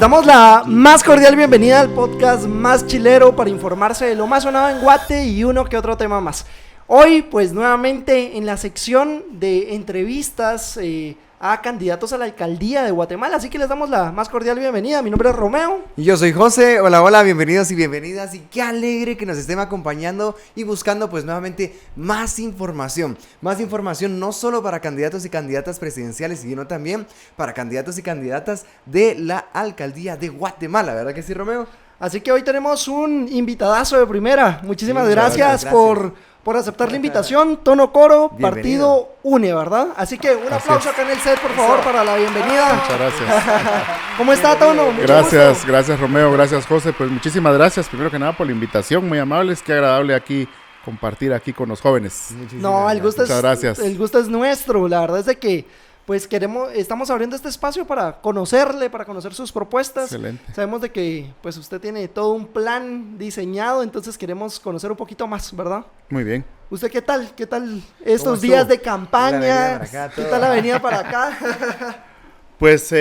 damos la más cordial bienvenida al podcast más chilero para informarse de lo más sonado en Guate y uno que otro tema más. Hoy, pues nuevamente en la sección de entrevistas a candidatos a la alcaldía de Guatemala, así que les damos la más cordial bienvenida. Mi nombre es Romeo. Y yo soy José. Hola, hola, bienvenidos y bienvenidas. Y qué alegre que nos estén acompañando y buscando pues nuevamente más información. Más información no solo para candidatos y candidatas presidenciales, sino también para candidatos y candidatas de la alcaldía de Guatemala, ¿verdad que sí, Romeo? Así que hoy tenemos un invitadazo de primera. Muchísimas gracias por aceptar la invitación. Tono Coro, bienvenido. Partido UNE, ¿verdad? Así que un aplauso acá en el set, por favor, para la bienvenida. Muchas gracias. ¿Cómo está, Tono? Gracias, Romeo. Gracias, José. Pues muchísimas gracias, primero que nada, por la invitación. Muy amables. Qué agradable aquí compartir aquí con los jóvenes. No, el gusto Muchas gracias. El gusto es nuestro. La verdad es de que pues estamos abriendo este espacio para conocerle, para conocer sus propuestas. Excelente. Sabemos de que pues usted tiene todo un plan diseñado, entonces queremos conocer un poquito más, ¿verdad? Muy bien. ¿Usted qué tal? ¿Qué tal estos días de campaña? ¿Qué tal la venida para acá? Pues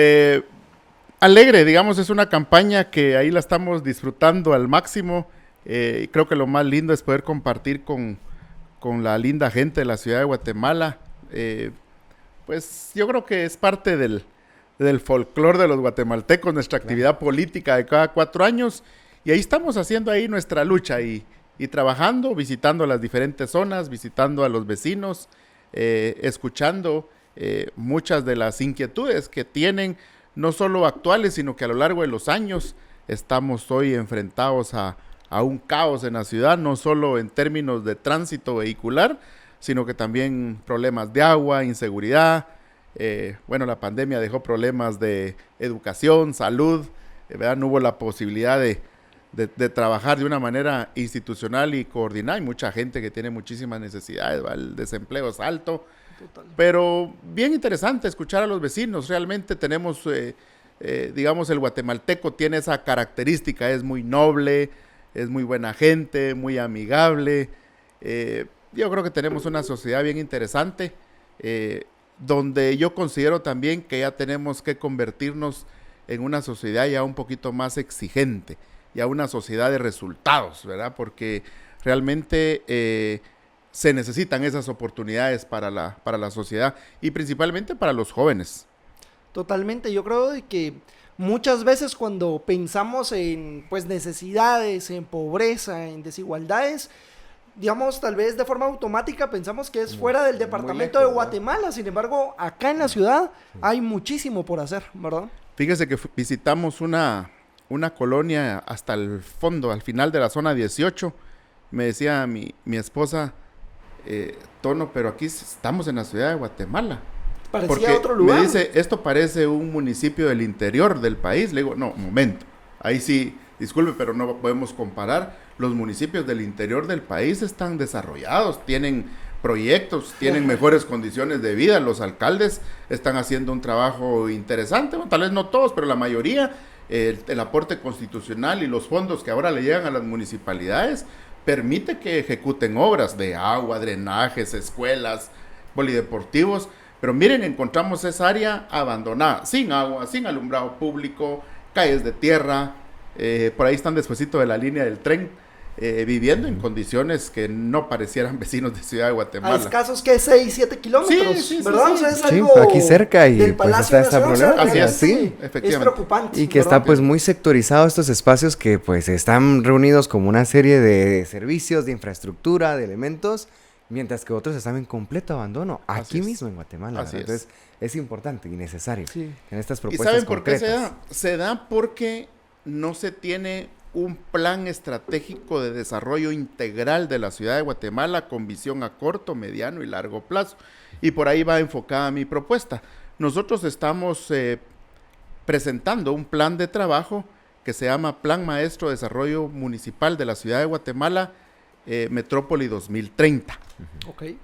alegre, digamos, es una campaña que ahí la estamos disfrutando al máximo. Creo que lo más lindo es poder compartir con la linda gente de la ciudad de Guatemala. Pues yo creo que es parte del folclore de los guatemaltecos, nuestra actividad política de cada 4 años, y ahí estamos haciendo ahí nuestra lucha y trabajando, visitando las diferentes zonas, visitando a los vecinos, escuchando muchas de las inquietudes que tienen, no solo actuales, sino que a lo largo de los años estamos hoy enfrentados a un caos en la ciudad, no solo en términos de tránsito vehicular, sino que también problemas de agua, inseguridad. La pandemia dejó problemas de educación, salud, ¿verdad? No hubo la posibilidad de trabajar de una manera institucional y coordinada. Hay mucha gente que tiene muchísimas necesidades, ¿verdad? El desempleo es alto. Total. Pero bien interesante escuchar a los vecinos. Realmente tenemos, digamos, el guatemalteco tiene esa característica, es muy noble, es muy buena gente, muy amigable. Yo creo que tenemos una sociedad bien interesante, donde yo considero también que ya tenemos que convertirnos en una sociedad ya un poquito más exigente, ya una sociedad de resultados, ¿verdad? Porque realmente se necesitan esas oportunidades para la sociedad y principalmente para los jóvenes. Totalmente, yo creo de que muchas veces cuando pensamos en pues necesidades, en pobreza, en desigualdades, digamos, tal vez de forma automática pensamos que es fuera del departamento de Guatemala. Sin embargo, acá en la ciudad hay muchísimo por hacer, ¿verdad? Fíjese que visitamos una colonia hasta el fondo, al final de la zona 18. Me decía mi esposa, Tono, pero aquí estamos en la ciudad de Guatemala. Parecía otro lugar. Me dice, esto parece un municipio del interior del país. Le digo, no, un momento. Ahí sí, disculpe, pero no podemos comparar. Los municipios del interior del país están desarrollados, tienen proyectos, tienen mejores condiciones de vida. Los alcaldes están haciendo un trabajo interesante, bueno, tal vez no todos, pero la mayoría. El aporte constitucional y los fondos que ahora le llegan a las municipalidades permite que ejecuten obras de agua, drenajes, escuelas, polideportivos. Pero miren, encontramos esa área abandonada, sin agua, sin alumbrado público, calles de tierra. Por ahí están despuesito de la línea del tren, viviendo en condiciones que no parecieran vecinos de Ciudad de Guatemala. A escasos que 6-7 kilómetros, sí, ¿verdad? Sí, o sea, es algo aquí cerca y del pues Palacio está esta Nacional, problemática. Sí, efectivamente. Es preocupante. Y que ¿verdad? está pues muy sectorizado estos espacios que pues están reunidos como una serie de servicios, de infraestructura, de elementos, mientras que otros están en completo abandono, aquí mismo en Guatemala. Entonces es importante y necesario en estas propuestas. ¿Y saben por concretas? qué se da? Se da porque no se tiene un plan estratégico de desarrollo integral de la ciudad de Guatemala con visión a corto, mediano y largo plazo. Y por ahí va enfocada mi propuesta. Nosotros estamos presentando un plan de trabajo que se llama Plan Maestro de Desarrollo Municipal de la ciudad de Guatemala, Metrópoli 2030. Okay.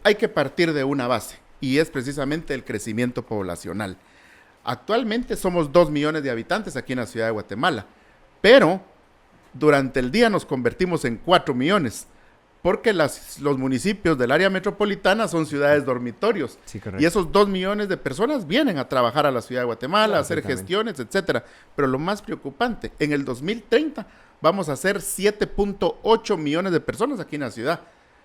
Hay que partir de una base y es precisamente el crecimiento poblacional. Actualmente somos 2 millones de habitantes aquí en la ciudad de Guatemala, pero durante el día nos convertimos en 4 millones. porque los municipios del área metropolitana son ciudades dormitorios. Sí, correcto. Y esos 2 millones de personas vienen a trabajar a la ciudad de Guatemala, a hacer gestiones, etcétera. Pero lo más preocupante, en el 2030 vamos a ser 7.8 millones de personas aquí en la ciudad.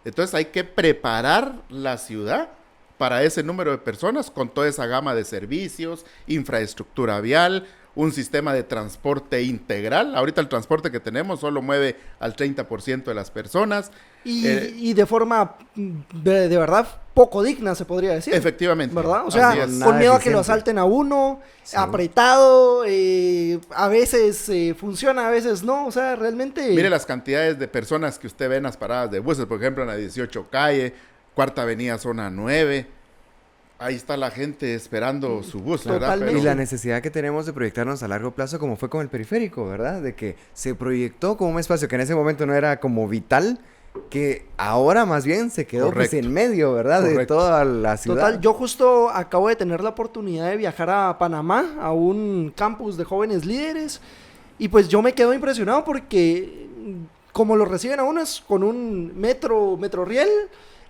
Entonces hay que preparar la ciudad para ese número de personas con toda esa gama de servicios, infraestructura vial, un sistema de transporte integral. Ahorita el transporte que tenemos solo mueve al 30% de las personas. Y de forma de verdad poco digna, se podría decir. Efectivamente. ¿Verdad? O sea, con miedo a que lo asalten a uno, sí, apretado, a veces funciona, a veces no. O sea, realmente... Mire las cantidades de personas que usted ve en las paradas de buses, por ejemplo, en la 18 calle, Cuarta Avenida, zona 9... Ahí está la gente esperando su bus, ¿verdad? Pero... Y la necesidad que tenemos de proyectarnos a largo plazo, como fue con el periférico, ¿verdad? De que se proyectó como un espacio que en ese momento no era como vital, que ahora más bien se quedó pues en medio, ¿verdad? Correcto. De toda la ciudad. Total, yo justo acabo de tener la oportunidad de viajar a Panamá, a un campus de jóvenes líderes, y pues yo me quedo impresionado porque como lo reciben a uno es con un metroriel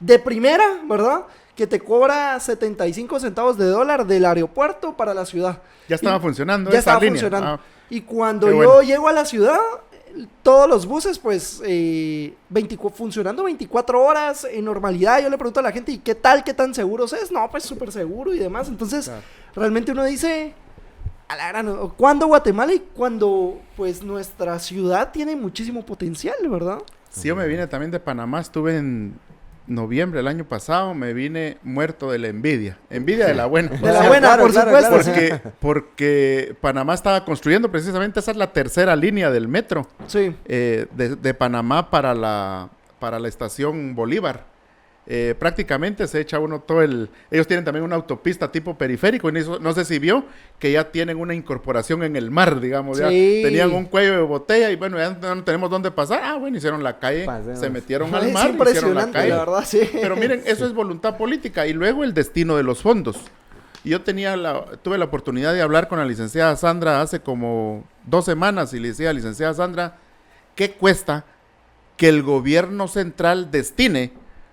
de primera, ¿verdad? Que te cobra 75 centavos de dólar del aeropuerto para la ciudad. Ya estaba funcionando ya esa estaba línea. Funcionando. Y cuando yo llego a la ciudad, todos los buses, pues, funcionando 24 horas en normalidad. Yo le pregunto a la gente, ¿y qué tal, qué tan seguros es? No, pues súper seguro y demás. Entonces, realmente uno dice, a la gran, ¿cuándo Guatemala y cuando, pues, nuestra ciudad tiene muchísimo potencial, ¿verdad? Sí, yo me vine también de Panamá, estuve en noviembre del año pasado, me vine muerto de la envidia de la buena. De la buena, por supuesto. Porque Panamá estaba construyendo precisamente, esa es la tercera línea del metro. Sí. De Panamá para la estación Bolívar. Prácticamente se echa uno todo ellos tienen también una autopista tipo periférico, y no sé si vio que ya tienen una incorporación en el mar, digamos, sí. Ya tenían un cuello de botella y bueno, ya no tenemos dónde pasar, bueno, hicieron la calle, se metieron al mar, hicieron la calle. La verdad, sí. Pero miren, eso es voluntad política, y luego el destino de los fondos. Y yo tuve la oportunidad de hablar con la licenciada Sandra hace como 2 semanas, y le decía, licenciada Sandra, ¿qué cuesta que el gobierno central destine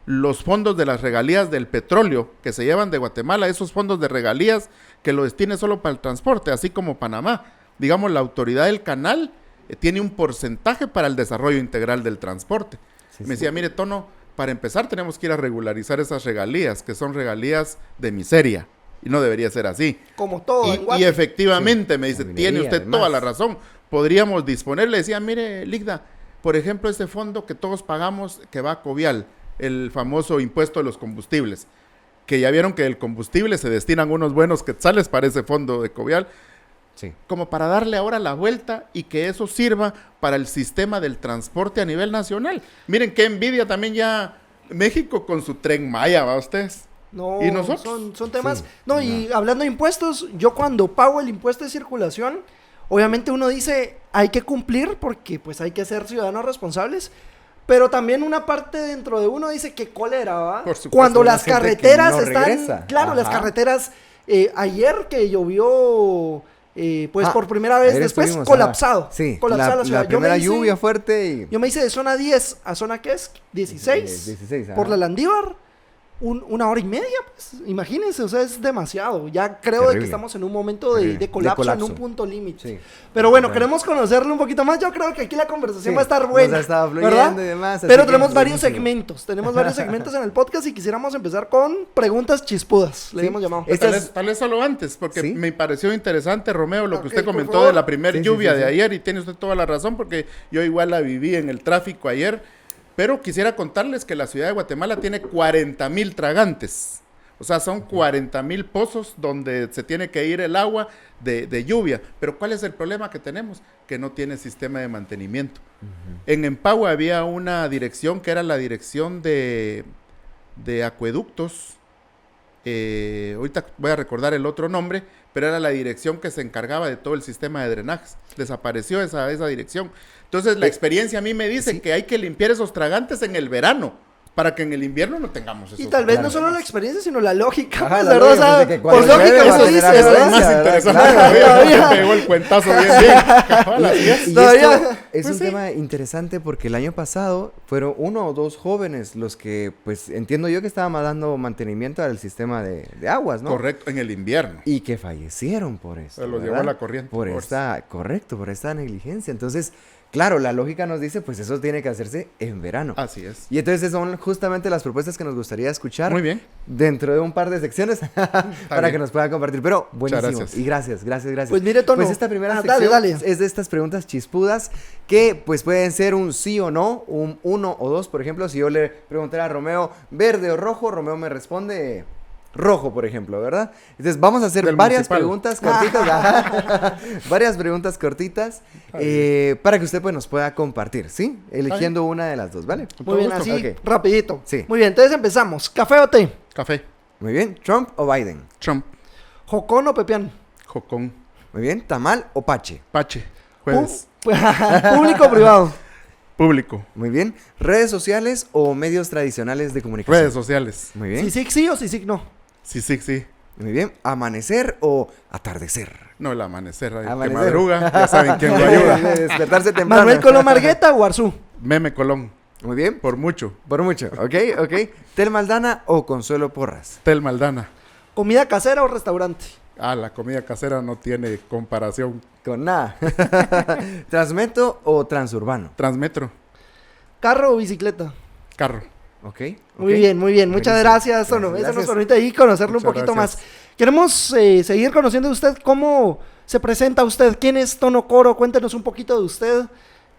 los fondos de las regalías del petróleo que se llevan de Guatemala, esos fondos de regalías, que lo destine solo para el transporte, así como Panamá? Digamos, la autoridad del canal tiene un porcentaje para el desarrollo integral del transporte. Me decía, mire, Tono, para empezar tenemos que ir a regularizar esas regalías, que son regalías de miseria, y no debería ser así. Como todo. Y efectivamente, me dice, tiene usted toda la razón, podríamos disponer. Le decía, mire, Ligda, por ejemplo, este fondo que todos pagamos, que va a Covial, el famoso impuesto de los combustibles, que ya vieron que el combustible se destinan unos buenos quetzales para ese fondo de Covial, sí, como para darle ahora la vuelta y que eso sirva para el sistema del transporte a nivel nacional. Miren qué envidia también ya México con su Tren Maya, ¿va ustedes? No, ¿y nosotros? Son temas... Sí, no, y hablando de impuestos, yo cuando pago el impuesto de circulación, obviamente uno dice, hay que cumplir porque pues hay que ser ciudadanos responsables. Pero también una parte dentro de uno dice que cólera, ¿va? Por supuesto, cuando las carreteras no están... regresa. Claro, las carreteras... ayer que llovió... pues por primera vez después colapsado. Sí, colapsada la ciudad. La primera lluvia fuerte y... Yo me hice de zona 10 a zona, ¿qué es? 16. Por la Landívar. 1 hora y media, pues, imagínense, o sea, es demasiado. Ya creo de que estamos en un momento de colapso, en un punto límite. Sí. Pero bueno, queremos conocerlo un poquito más. Yo creo que aquí la conversación va a estar buena, ¿verdad? Y demás, pero tenemos varios segmentos. Tenemos varios segmentos en el podcast y quisiéramos empezar con preguntas chispudas, le hemos llamado. Tal vez solo antes, porque me pareció interesante, Romeo, lo que usted comentó de la primera lluvia de ayer, y tiene usted toda la razón, porque yo igual la viví en el tráfico ayer. Pero quisiera contarles que la ciudad de Guatemala tiene 40,000 tragantes. O sea, son 40,000 pozos donde se tiene que ir el agua de lluvia. Pero ¿cuál es el problema que tenemos? Que no tiene sistema de mantenimiento. En Empagua había una dirección que era la dirección de acueductos. Ahorita voy a recordar el otro nombre, pero era la dirección que se encargaba de todo el sistema de drenajes. Desapareció esa dirección. Entonces la experiencia a mí me dice que hay que limpiar esos tragantes en el verano, para que en el invierno no tengamos eso. Y tal vez no solo la experiencia, sino la lógica. Ajá, Pues, la ¿verdad? O lógica, sea, de que cuando por lógica llueve va eso a tener dices, afluencia, ¿verdad? más ¿verdad? interesante Claro. todavía, porque pegó el cuentazo bien, cabal, así es. Y Todavía. esto es Pues un sí. tema interesante porque el año pasado fueron 1 o 2 jóvenes los que, pues entiendo yo que estaban dando mantenimiento al sistema de aguas, ¿no? Correcto, en el invierno. Y que fallecieron por eso. Se los ¿verdad? llevó la corriente. Por esta negligencia. Entonces, claro, la lógica nos dice, pues eso tiene que hacerse en verano. Así es. Y entonces son justamente las propuestas que nos gustaría escuchar. Muy bien. Dentro de un par de secciones para bien. que nos puedan compartir. Pero Muchas buenísimo. gracias. Y gracias. Pues mire, Tono. Pues esta primera Dale, sección dale. es de estas preguntas chispudas que pues pueden ser un sí o no, un 1 o 2. Por ejemplo, si yo le preguntara a Romeo verde o rojo, Romeo me responde rojo, por ejemplo, ¿verdad? Entonces vamos a hacer Del varias municipal. preguntas cortitas. Ajá. Varias preguntas cortitas para que usted pues nos pueda compartir, ¿sí? Eligiendo una de las dos, ¿vale? Con Muy todo bien, gusto. así, Ok. rapidito. Sí. Muy bien, entonces empezamos. ¿Café o té? Café, Muy bien. ¿Trump o Biden? Trump, ¿Jocón o pepián? Jocón, Muy bien. ¿Tamal o pache? Pache, jueves, ¿Público o privado? público, Muy bien. ¿Redes sociales o medios tradicionales de comunicación? redes sociales. Muy bien. ¿Sí, sí, sí o sí, sí, no? Sí. Muy bien. ¿Amanecer o atardecer? No, el amanecer, que Amanecer. madruga, ya saben quién lo ayuda. Despertarse temprano. ¿Manuel Colón Margueta o Arzú? Meme Colón, Muy bien. por mucho. Por mucho. Ok. ¿Tel Maldana o Consuelo Porras? Tel Maldana. ¿Comida casera o restaurante? La comida casera no tiene comparación. Con nada. ¿Transmetro o transurbano? Transmetro, ¿Carro o bicicleta? carro. Ok. Muy bien, muy bien. Muchas Buenísimo. gracias, Tono. Eso nos Gracias. permite ahí conocerlo un Muchas poquito gracias. más. Queremos seguir conociendo de usted. ¿Cómo se presenta usted? ¿Quién es Tono Coro? Cuéntenos un poquito de usted.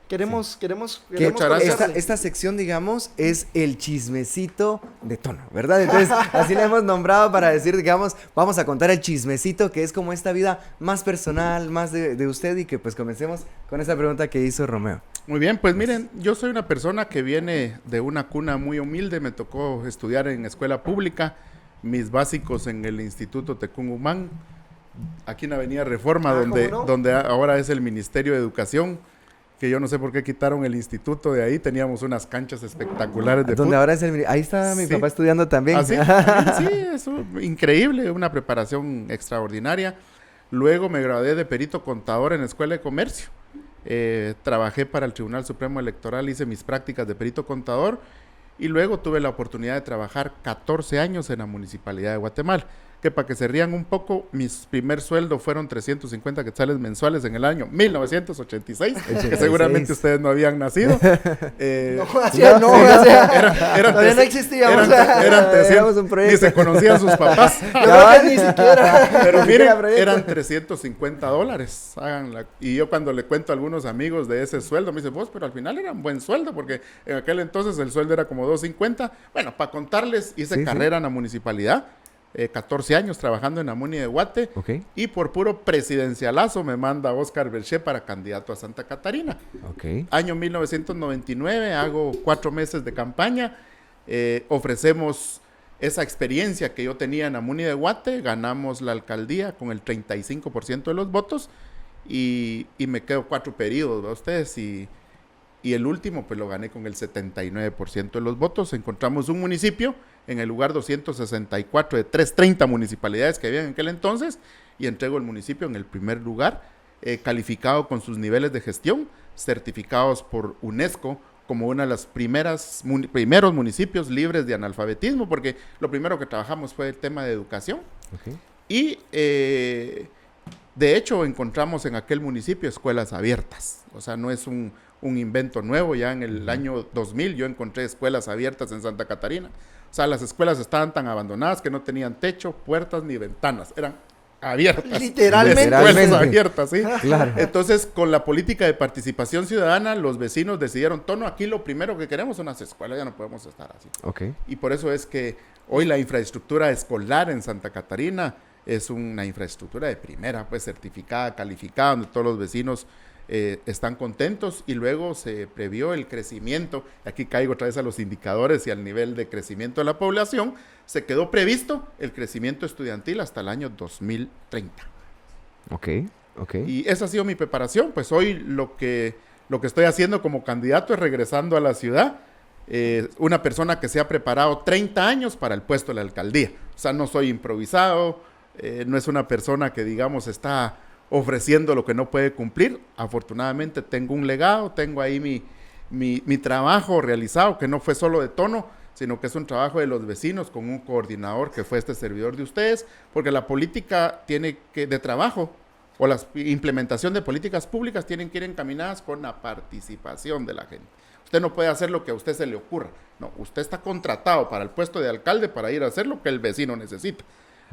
Queremos Que Muchas gracias. conocerle. esta sección, digamos, es el chismecito de Tono, ¿verdad? Entonces, así le hemos nombrado para decir, digamos, vamos a contar el chismecito, que es como esta vida más personal, más de usted, y que pues comencemos con esa pregunta que hizo Romeo. Muy bien, pues miren, yo soy una persona que viene de una cuna muy humilde, me tocó estudiar en escuela pública, mis básicos en el Instituto Tecún-Humán, aquí en Avenida Reforma, ¿cómo no? donde ahora es el Ministerio de Educación, que yo no sé por qué quitaron el instituto de ahí, teníamos unas canchas espectaculares de Donde fútbol. ahora es ahí está mi Sí. papá estudiando también. ¿Ah, sí? Sí, es increíble, una preparación extraordinaria. Luego me gradué de perito contador en la Escuela de Comercio. Trabajé para el Tribunal Supremo Electoral, hice mis prácticas de perito contador y luego tuve la oportunidad de trabajar 14 años en la Municipalidad de Guatemala. Que para que se rían un poco, mis primer sueldo fueron 350 quetzales mensuales en el año 1986, que seguramente ustedes no habían nacido. No, así no, o sea, todavía no existíamos. Eran 300, Éramos un proyecto. ni se conocían sus papás. Yo creo que ni siquiera. Pero Ni miren, siquiera proyecto. eran $350. Y yo cuando le cuento a algunos amigos de ese sueldo, me dicen, vos, pero al final era un buen sueldo, porque en aquel entonces el sueldo era como $250. Bueno, para contarles, hice Sí, carrera en la municipalidad, 14 años trabajando en la Muni de Guate, Ok. y por puro presidencialazo me manda Oscar Belché para candidato a Santa Catarina. Ok. Año 1999, hago 4 meses de campaña, ofrecemos esa experiencia que yo tenía en la Muni de Guate, ganamos la alcaldía con el 35% de los votos y me quedo 4 periodos, ¿verdad ustedes? Y el último pues lo gané con el 79% de los votos. Encontramos un municipio en el lugar 264 de 330 municipalidades que había en aquel entonces y entrego el municipio en el primer lugar, calificado con sus niveles de gestión, certificados por UNESCO como una de las primeros municipios libres de analfabetismo, porque lo primero que trabajamos fue el tema de educación. Ok. Y de hecho encontramos en aquel municipio escuelas abiertas, o sea, no es un invento nuevo. Ya en el año 2000 yo encontré escuelas abiertas en Santa Catarina. O sea, las escuelas estaban tan abandonadas que no tenían techo, puertas ni ventanas, eran abiertas. Literalmente. Escuelas abiertas, sí. Claro. Entonces, con la política de participación ciudadana, los vecinos decidieron, Tono, aquí lo primero que queremos son las escuelas, ya no podemos estar así. Ok. Y por eso es que hoy la infraestructura escolar en Santa Catarina es una infraestructura de primera, pues certificada, calificada, donde todos los vecinos están contentos, y luego se previó el crecimiento. Aquí caigo otra vez a los indicadores y al nivel de crecimiento de la población. Se quedó previsto el crecimiento estudiantil hasta el año 2030. Ok. Ok. Y esa ha sido mi preparación. Pues hoy lo que estoy haciendo como candidato es regresando a la ciudad una persona que se ha preparado 30 años para el puesto de la alcaldía. O sea, no soy improvisado, no es una persona que, digamos, está ofreciendo lo que no puede cumplir. Afortunadamente tengo un legado, tengo ahí mi trabajo realizado, que no fue solo de tono, sino que es un trabajo de los vecinos con un coordinador que fue este servidor de ustedes, porque la política de trabajo o la implementación de políticas públicas tienen que ir encaminadas con la participación de la gente. Usted no puede hacer lo que a usted se le ocurra. No, usted está contratado para el puesto de alcalde para ir a hacer lo que el vecino necesita.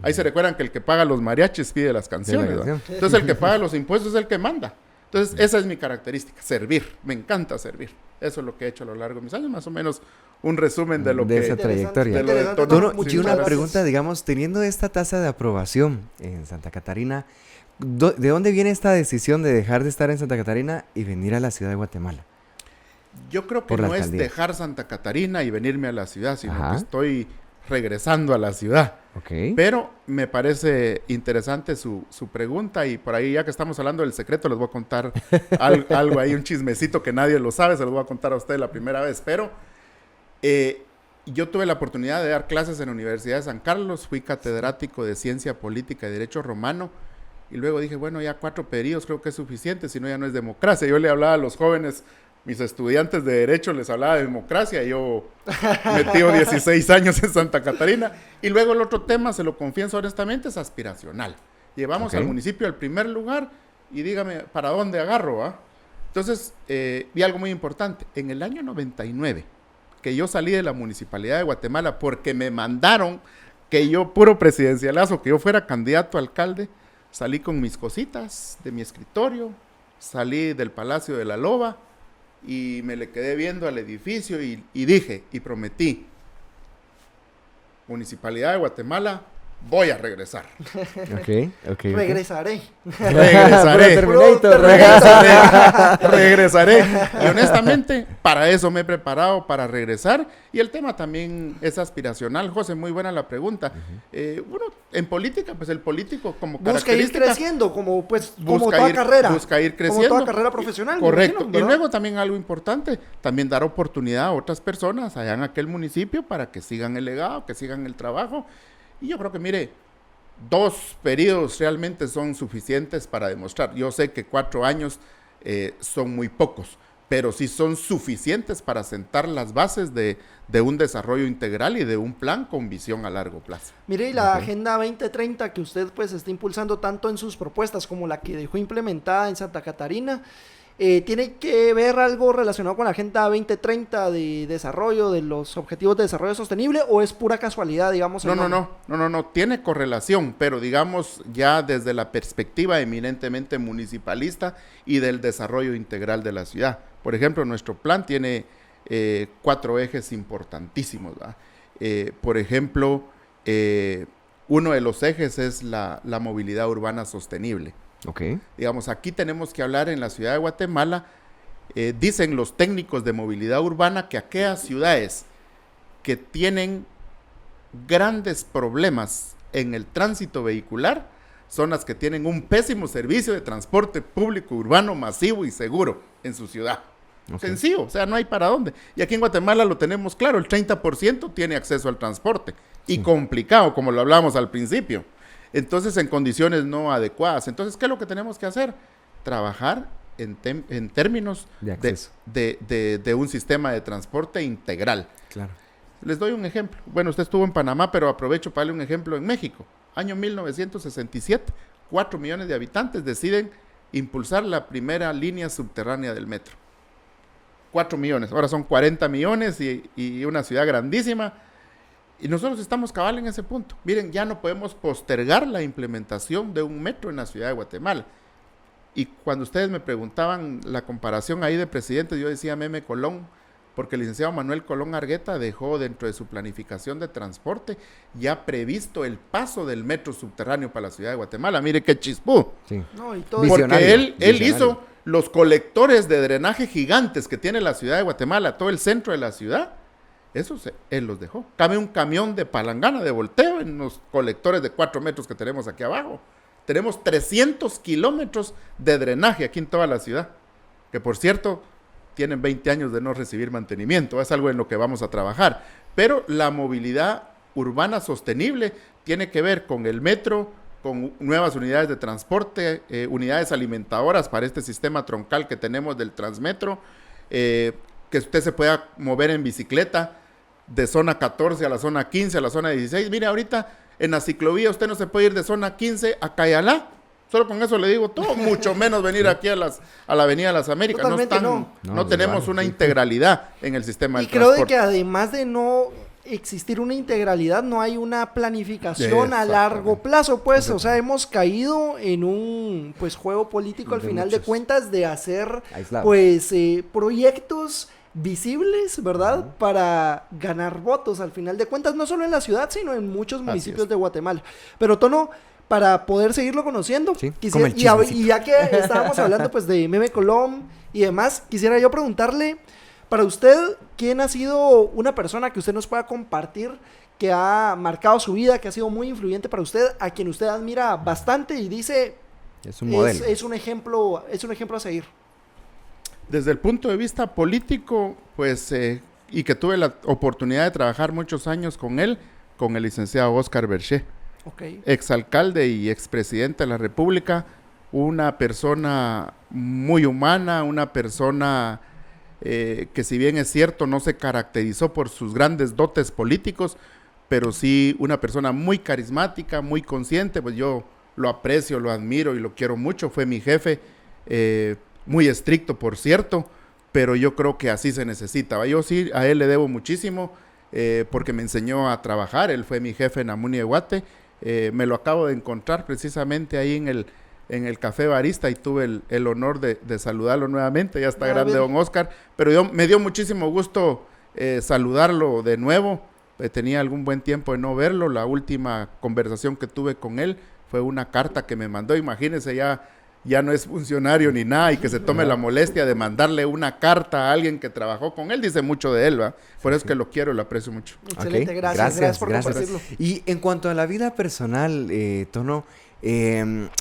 Ahí se recuerdan que el que paga los mariachis pide las canciones. Entonces el que paga los impuestos es el que manda. Entonces esa es mi característica, servir. Me encanta servir. Eso es lo que he hecho a lo largo de mis años, más o menos un resumen de lo que... De esa trayectoria. Y una pregunta, digamos, teniendo esta tasa de aprobación en Santa Catarina, ¿de dónde viene esta decisión de dejar de estar en Santa Catarina y venir a la ciudad de Guatemala? Yo creo que no es dejar Santa Catarina y venirme a la ciudad, sino que estoy regresando a la ciudad. Okay. Pero me parece interesante su pregunta, y por ahí, ya que estamos hablando del secreto, les voy a contar algo ahí, un chismecito que nadie lo sabe, se lo voy a contar a usted la primera vez. Pero yo tuve la oportunidad de dar clases en la Universidad de San Carlos, fui catedrático de Ciencia Política y Derecho Romano, y luego dije, bueno, ya 4 periodos creo que es suficiente, si no ya no es democracia. Yo le hablaba a los jóvenes, mis estudiantes de Derecho, les hablaba de democracia, y yo metí 16 años en Santa Catarina. Y luego el otro tema, se lo confieso honestamente, es aspiracional. Llevamos al municipio al primer lugar, y dígame, ¿para dónde agarro? ¿Ah? Entonces, vi algo muy importante. En el año 99, que yo salí de la Municipalidad de Guatemala porque me mandaron que yo, puro presidencialazo, que yo fuera candidato a alcalde, salí con mis cositas de mi escritorio, salí del Palacio de la Loba, y me le quedé viendo al edificio y dije y prometí, Municipalidad de Guatemala, voy a regresar. Regresaré. Regresaré. Y honestamente, para eso me he preparado, para regresar. Y el tema también es aspiracional. José, muy buena la pregunta. Bueno, en política, pues el político como busca ir creciendo, como toda carrera. Busca ir creciendo. Como toda carrera profesional. Correcto. Imagino, y luego también algo importante, también dar oportunidad a otras personas allá en aquel municipio para que sigan el legado, que sigan el trabajo. Y yo creo que, mire, 2 periodos realmente son suficientes para demostrar. Yo sé que 4 años son muy pocos, pero sí son suficientes para sentar las bases de un desarrollo integral y de un plan con visión a largo plazo. Mire, y la Agenda 2030 que usted pues está impulsando tanto en sus propuestas como la que dejó implementada en Santa Catarina, ¿tiene que ver algo relacionado con la Agenda 2030 de desarrollo, de los objetivos de desarrollo sostenible, o es pura casualidad, digamos? No, tiene correlación, pero digamos ya desde la perspectiva eminentemente municipalista y del desarrollo integral de la ciudad. Por ejemplo, nuestro plan tiene 4 ejes importantísimos, ¿verdad? Por ejemplo, uno de los ejes es la movilidad urbana sostenible. Okay. Digamos, aquí tenemos que hablar en la ciudad de Guatemala, dicen los técnicos de movilidad urbana que aquellas ciudades que tienen grandes problemas en el tránsito vehicular son las que tienen un pésimo servicio de transporte público urbano masivo y seguro en su ciudad. Okay. Sencillo, o sea, no hay para dónde. Y aquí en Guatemala lo tenemos claro, el 30% tiene acceso al transporte, y complicado, como lo hablábamos al principio. Entonces, en condiciones no adecuadas. Entonces, ¿qué es lo que tenemos que hacer? Trabajar en términos de un sistema de transporte integral. Claro. Les doy un ejemplo. Bueno, usted estuvo en Panamá, pero aprovecho para darle un ejemplo en México. Año 1967, 4 millones de habitantes deciden impulsar la primera línea subterránea del metro. 4 millones, ahora son 40 millones y una ciudad grandísima. Y nosotros estamos cabal en ese punto. Miren, ya no podemos postergar la implementación de un metro en la ciudad de Guatemala. Y cuando ustedes me preguntaban la comparación ahí de presidentes, yo decía Meme Colón, porque el licenciado Manuel Colón Argueta dejó dentro de su planificación de transporte ya previsto el paso del metro subterráneo para la ciudad de Guatemala. Mire qué chispú. Sí. Porque él hizo los colectores de drenaje gigantes que tiene la ciudad de Guatemala, todo el centro de la ciudad. Él los dejó. Cabe un camión de palangana, de volteo, en los colectores de 4 metros que tenemos aquí abajo. Tenemos 300 kilómetros de drenaje aquí en toda la ciudad. Que por cierto, tienen 20 años de no recibir mantenimiento, es algo en lo que vamos a trabajar. Pero la movilidad urbana sostenible tiene que ver con el metro, con nuevas unidades de transporte, unidades alimentadoras para este sistema troncal que tenemos del Transmetro, que usted se pueda mover en bicicleta de zona 14 a la zona 15, a la zona 16. Mire, ahorita en la ciclovía usted no se puede ir de zona 15 a Cayalá. Solo con eso le digo todo, mucho menos venir aquí a la Avenida de las Américas. Totalmente No tenemos una integralidad en el sistema del Y creo de transporte. que además de no existir una integralidad, no hay una planificación a largo plazo, pues, o sea, hemos caído en un, pues, juego político al final de cuentas de hacer, pues, proyectos visibles, ¿verdad? Para ganar votos al final de cuentas, no solo en la ciudad, sino en muchos municipios de Guatemala. Pero Tono, para poder seguirlo conociendo, quisiera, y ya que estábamos hablando pues de Meme Colom y demás, quisiera yo preguntarle, para usted, ¿quién ha sido una persona que usted nos pueda compartir que ha marcado su vida, que ha sido muy influyente para usted, a quien usted admira bastante y dice es un modelo, es un ejemplo a seguir? Desde el punto de vista político, pues, y que tuve la oportunidad de trabajar muchos años con él, con el licenciado Oscar Berché, exalcalde y expresidente de la República, una persona muy humana, una persona que, si bien es cierto, no se caracterizó por sus grandes dotes políticos, pero sí una persona muy carismática, muy consciente. Pues yo lo aprecio, lo admiro y lo quiero mucho. Fue mi jefe, muy estricto, por cierto, pero yo creo que así se necesita. Yo sí a él le debo muchísimo, porque me enseñó a trabajar. Él fue mi jefe en Amuni de Guate. Me lo acabo de encontrar precisamente ahí en el Café Barista y tuve el honor de saludarlo nuevamente. Ya está grande don Oscar, pero me dio muchísimo gusto saludarlo de nuevo. Tenía algún buen tiempo de no verlo. La última conversación que tuve con él fue una carta que me mandó. Imagínense, ya no es funcionario ni nada, y que se tome la molestia de mandarle una carta a alguien que trabajó con él, dice mucho de él, ¿va? Por eso es que lo quiero y lo aprecio mucho. Excelente, gracias por compartirlo. Y en cuanto a la vida personal, Tono,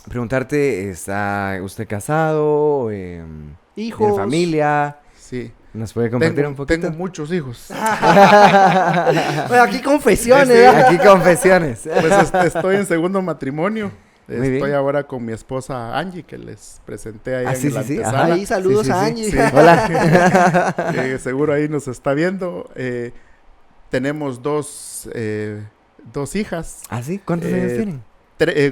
preguntarte, ¿está usted casado? ¿Hijos? ¿Tiene familia? Sí. ¿Nos puede compartir un poquito? Tengo muchos hijos. Bueno, aquí confesiones. Sí, aquí confesiones. Pues estoy en segundo matrimonio. Muy Estoy bien. ahora con mi esposa Angie, que les presenté ahí en sí, la sí, antesala. Ahí saludos a Angie. Sí. Hola. Seguro ahí nos está viendo. Tenemos dos hijas. ¿Ah, sí? ¿Cuántos años tienen?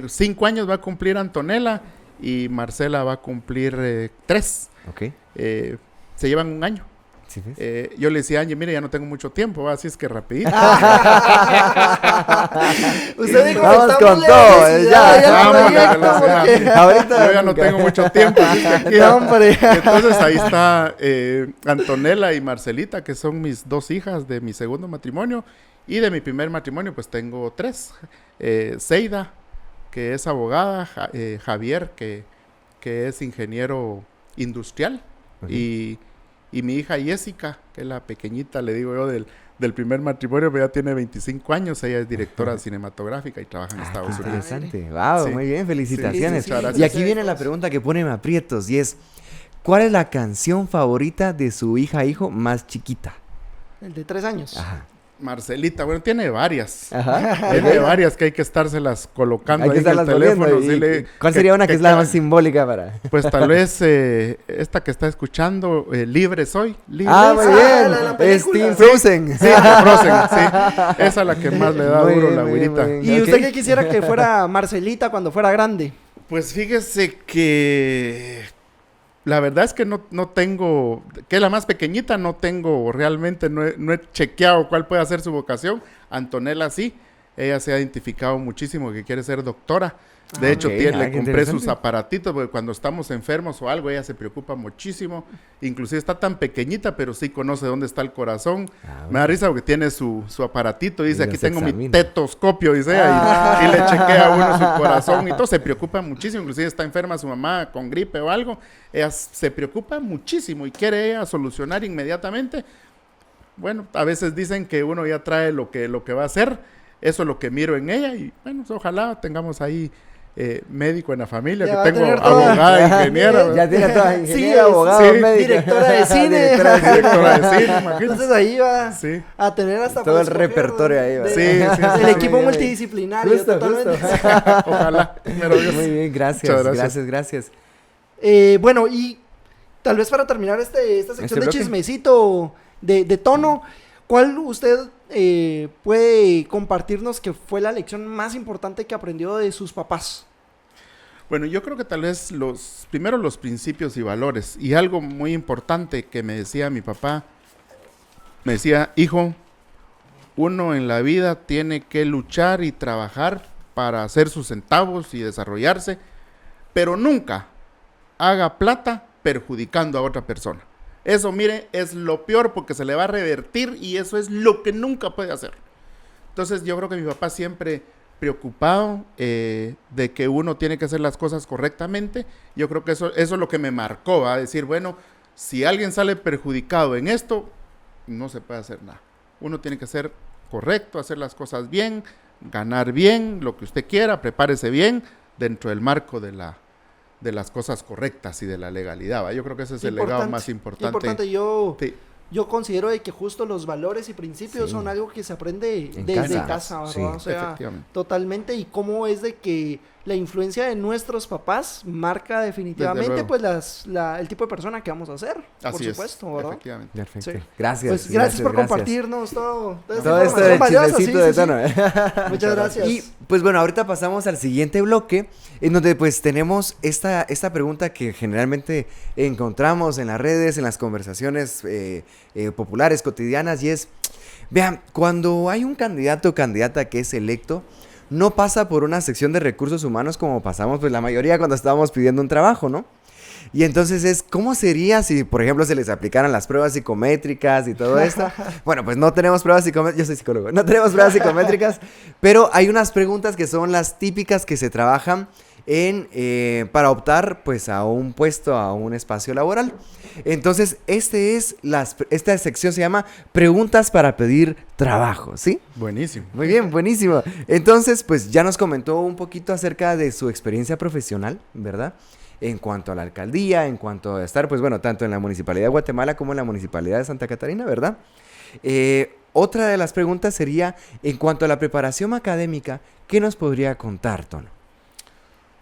5 años va a cumplir Antonella y Marcela va a cumplir 3. Ok. Se llevan 1 año. Sí, ¿ves? Yo le decía a Angie, mire, ya no tengo mucho tiempo, así es que rapidito. Usted dijo, vamos con todo, Ahorita yo ya no tengo mucho tiempo. Así es que aquí, entonces ahí está Antonella y Marcelita, que son mis 2 hijas de mi segundo matrimonio, y de mi primer matrimonio pues tengo 3. Seida, que es abogada, Javier, que es ingeniero industrial, y mi hija Jessica, que es la pequeñita, le digo yo, del primer matrimonio, pero ya tiene 25 años, ella es directora cinematográfica y trabaja en Estados Unidos. Interesante, wow, Sí. Muy bien, felicitaciones. Sí, Y aquí viene la pregunta que pone aprietos, y es, ¿cuál es la canción favorita de su hijo más chiquita? El de 3 años. Ajá. Marcelita, bueno, tiene varias. Ajá. Tiene varias que hay que estárselas colocando Hay que ahí en el estarlas teléfono. poniendo, Sí, ¿cuál sería una que es la más simbólica para...? Pues tal vez esta que está escuchando, Libre Soy. Libre Muy Soy. bien. Es Team Frozen. Sí, de Frozen, sí. Esa es la que más le da Muy duro bien, la muy bien, güirita. muy bien. ¿Y Ok. usted qué quisiera que fuera Marcelita cuando fuera grande? Pues fíjese que la verdad es que no tengo, que es la más pequeñita, no tengo realmente, no he chequeado cuál puede ser su vocación. Antonella sí, ella se ha identificado muchísimo que quiere ser doctora. De hecho, ok. le Qué compré interesante. sus aparatitos, porque cuando estamos enfermos o algo, ella se preocupa muchísimo. Inclusive está tan pequeñita, pero sí conoce dónde está el corazón. Me da risa porque tiene su aparatito, dice, Y aquí los tengo mi examina. tetoscopio, dice ella, y le chequea a uno su corazón y todo. Se preocupa muchísimo, inclusive está enferma su mamá con gripe o algo. Ella se preocupa muchísimo y quiere ella solucionar inmediatamente. Bueno, a veces dicen que uno ya trae lo que va a hacer. Eso es lo que miro en ella y bueno, ojalá tengamos ahí médico en la familia, Ya que va a tengo tener toda- abogada, ingeniera. Ya tiene toda Sí, ingeniera, es- abogado, sí, médica. directora de cine. Directora de cine, imagínate. Entonces ahí va Sí. a tener hasta Todo para el escoger, repertorio ¿no? ahí va. Sí, sí, El sí, equipo sí. multidisciplinario, Justo, totalmente. justo. Ojalá, primero Dios. Muy bien, gracias, Muchas gracias, gracias. gracias. Bueno, y tal vez para terminar esta sección Este de bloque. chismecito de tono, ¿cuál usted puede compartirnos que fue la lección más importante que aprendió de sus papás? Bueno, yo creo que tal vez primero los principios y valores. Y algo muy importante que me decía mi papá, me decía, hijo, uno en la vida tiene que luchar y trabajar para hacer sus centavos y desarrollarse, pero nunca haga plata perjudicando a otra persona. Eso, mire, es lo peor porque se le va a revertir y eso es lo que nunca puede hacer. Entonces yo creo que mi papá siempre preocupado de que uno tiene que hacer las cosas correctamente. Yo creo que eso es lo que me marcó, ¿va? Decir, bueno, si alguien sale perjudicado en esto, no se puede hacer nada. Uno tiene que ser correcto, hacer las cosas bien, ganar bien, lo que usted quiera, prepárese bien dentro del marco de las cosas correctas y de la legalidad, ¿va? Yo creo que ese es el legado más importante. Sí. Yo considero de que justo los valores y principios Sí. son algo que se aprende En desde casa. casa, ¿verdad? Sí. O sea, Efectivamente. totalmente. Y cómo es de que la influencia de nuestros papás marca Desde definitivamente luego. pues el tipo de persona que vamos a ser, por Así es, supuesto, ¿verdad? efectivamente. Perfecto. Sí. Gracias. Pues gracias por compartirnos toda esta Todo esto información del valiosa, chismecito sí, de sí, tono. sí. Muchas gracias. Y pues bueno, ahorita pasamos al siguiente bloque, en donde pues tenemos esta pregunta que generalmente encontramos en las redes, en las conversaciones populares, cotidianas, y es, vean, cuando hay un candidato o candidata que es electo, no pasa por una sección de recursos humanos como pasamos pues la mayoría cuando estábamos pidiendo un trabajo, ¿no? Y entonces ¿cómo sería si, por ejemplo, se les aplicaran las pruebas psicométricas y todo esto? Bueno, pues no tenemos pruebas psicométricas, yo soy psicólogo, no tenemos pruebas psicométricas, pero hay unas preguntas que son las típicas que se trabajan para optar pues a un puesto, a un espacio laboral. Entonces, esta sección se llama Preguntas para pedir trabajo, ¿sí? Buenísimo. Muy bien, buenísimo. Entonces, pues ya nos comentó un poquito acerca de su experiencia profesional, ¿verdad? En cuanto a la alcaldía, en cuanto a estar, pues bueno, tanto en la Municipalidad de Guatemala como en la Municipalidad de Santa Catarina, ¿verdad? Otra de las preguntas sería, en cuanto a la preparación académica, ¿qué nos podría contar, Tono?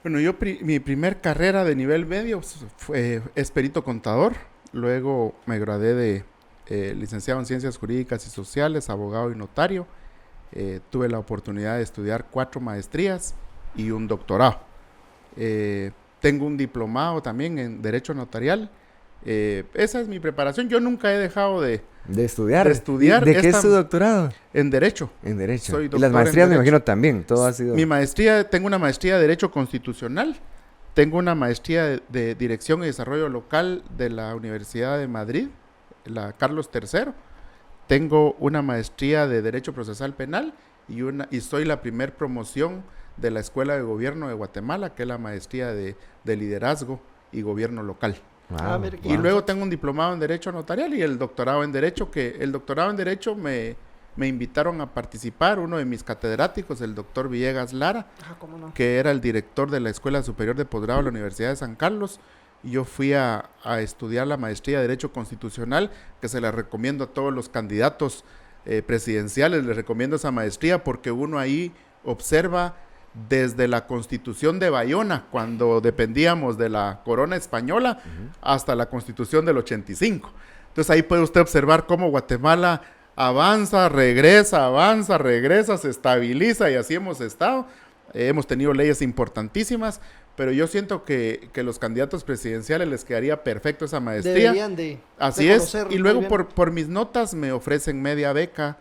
Bueno, mi primer carrera de nivel medio es perito contador. Luego me gradué de licenciado en Ciencias Jurídicas y Sociales, abogado y notario. Tuve la oportunidad de estudiar 4 maestrías y un doctorado. Tengo un diplomado también en Derecho Notarial. Esa es mi preparación. Yo nunca he dejado de estudiar. de estudiar. ¿De qué es su doctorado? En Derecho. En Derecho. Soy Y doctor las en maestrías me Derecho. imagino también, todo ha sido... Tengo una maestría de Derecho Constitucional, tengo una maestría de Dirección y Desarrollo Local de la Universidad de Madrid, la Carlos III, tengo una maestría de Derecho Procesal Penal y soy la primer promoción de la Escuela de Gobierno de Guatemala, que es la maestría de Liderazgo y Gobierno Local. Wow, mira qué Y luego tengo un diplomado en Derecho Notarial y el doctorado en Derecho, me invitaron a participar, uno de mis catedráticos, el doctor Villegas Lara, ¿Cómo no? que era el director de la Escuela Superior de Posgrado de la Universidad de San Carlos, y yo fui a estudiar la maestría de Derecho Constitucional, que se la recomiendo a todos los candidatos presidenciales, les recomiendo esa maestría porque uno ahí observa desde la Constitución de Bayona, cuando dependíamos de la corona española, hasta la Constitución del 85. Entonces ahí puede usted observar cómo Guatemala avanza, regresa, se estabiliza y así hemos estado. Hemos tenido leyes importantísimas, pero yo siento que los candidatos presidenciales les quedaría perfecto esa maestría. Deberían de Así es, conocer y muy luego bien. por mis notas me ofrecen media beca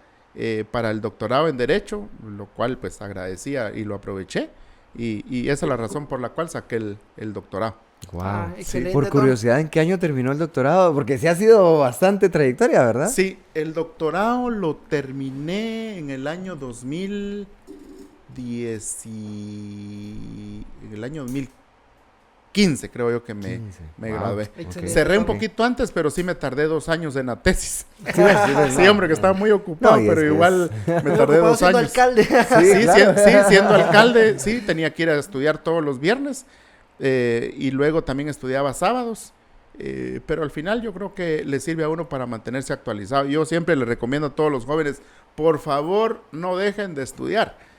para el doctorado en Derecho, lo cual pues agradecía y lo aproveché, y esa es la razón por la cual saqué el doctorado. Wow. Excelente, Por curiosidad, ¿en qué año terminó el doctorado? Porque sí ha sido bastante trayectoria, ¿verdad? Sí, el doctorado lo terminé en el año 2010 en el año 15 creo yo que 15. me Wow. gradué. Excelente. Cerré un Ok. poquito antes, pero sí me tardé 2 años en la tesis. Sí, Sí, hombre, que estaba muy ocupado, No, y es pero que igual me Muy tardé ocupado 2 siendo años. alcalde. Sí, claro. sí, siendo alcalde, sí, tenía que ir a estudiar todos los viernes y luego también estudiaba sábados, pero al final yo creo que le sirve a uno para mantenerse actualizado. Yo siempre le recomiendo a todos los jóvenes, por favor, no dejen de estudiar.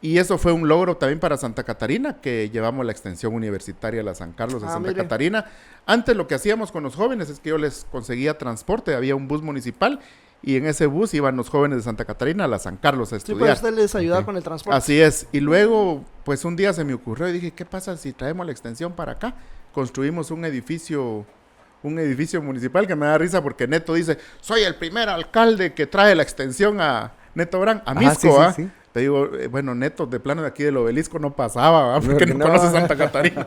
Y eso fue un logro también para Santa Catarina, que llevamos la extensión universitaria a la San Carlos de Santa Mire. Catarina. Antes lo que hacíamos con los jóvenes es que yo les conseguía transporte, había un bus municipal y en ese bus iban los jóvenes de Santa Catarina a la San Carlos a Sí, estudiar. pues usted les ayuda Ok. con el transporte. Así es. Y luego, pues un día se me ocurrió y dije, ¿qué pasa si traemos la extensión para acá? Construimos un edificio municipal que me da risa porque Neto dice, soy el primer alcalde que trae la extensión a Neto Brand, a Ajá, Misco, sí, sí, ¿ah? sí. Te digo, bueno, Neto, de plano de aquí del Obelisco no pasaba, ¿va? Porque no, No. conoce Santa Catarina.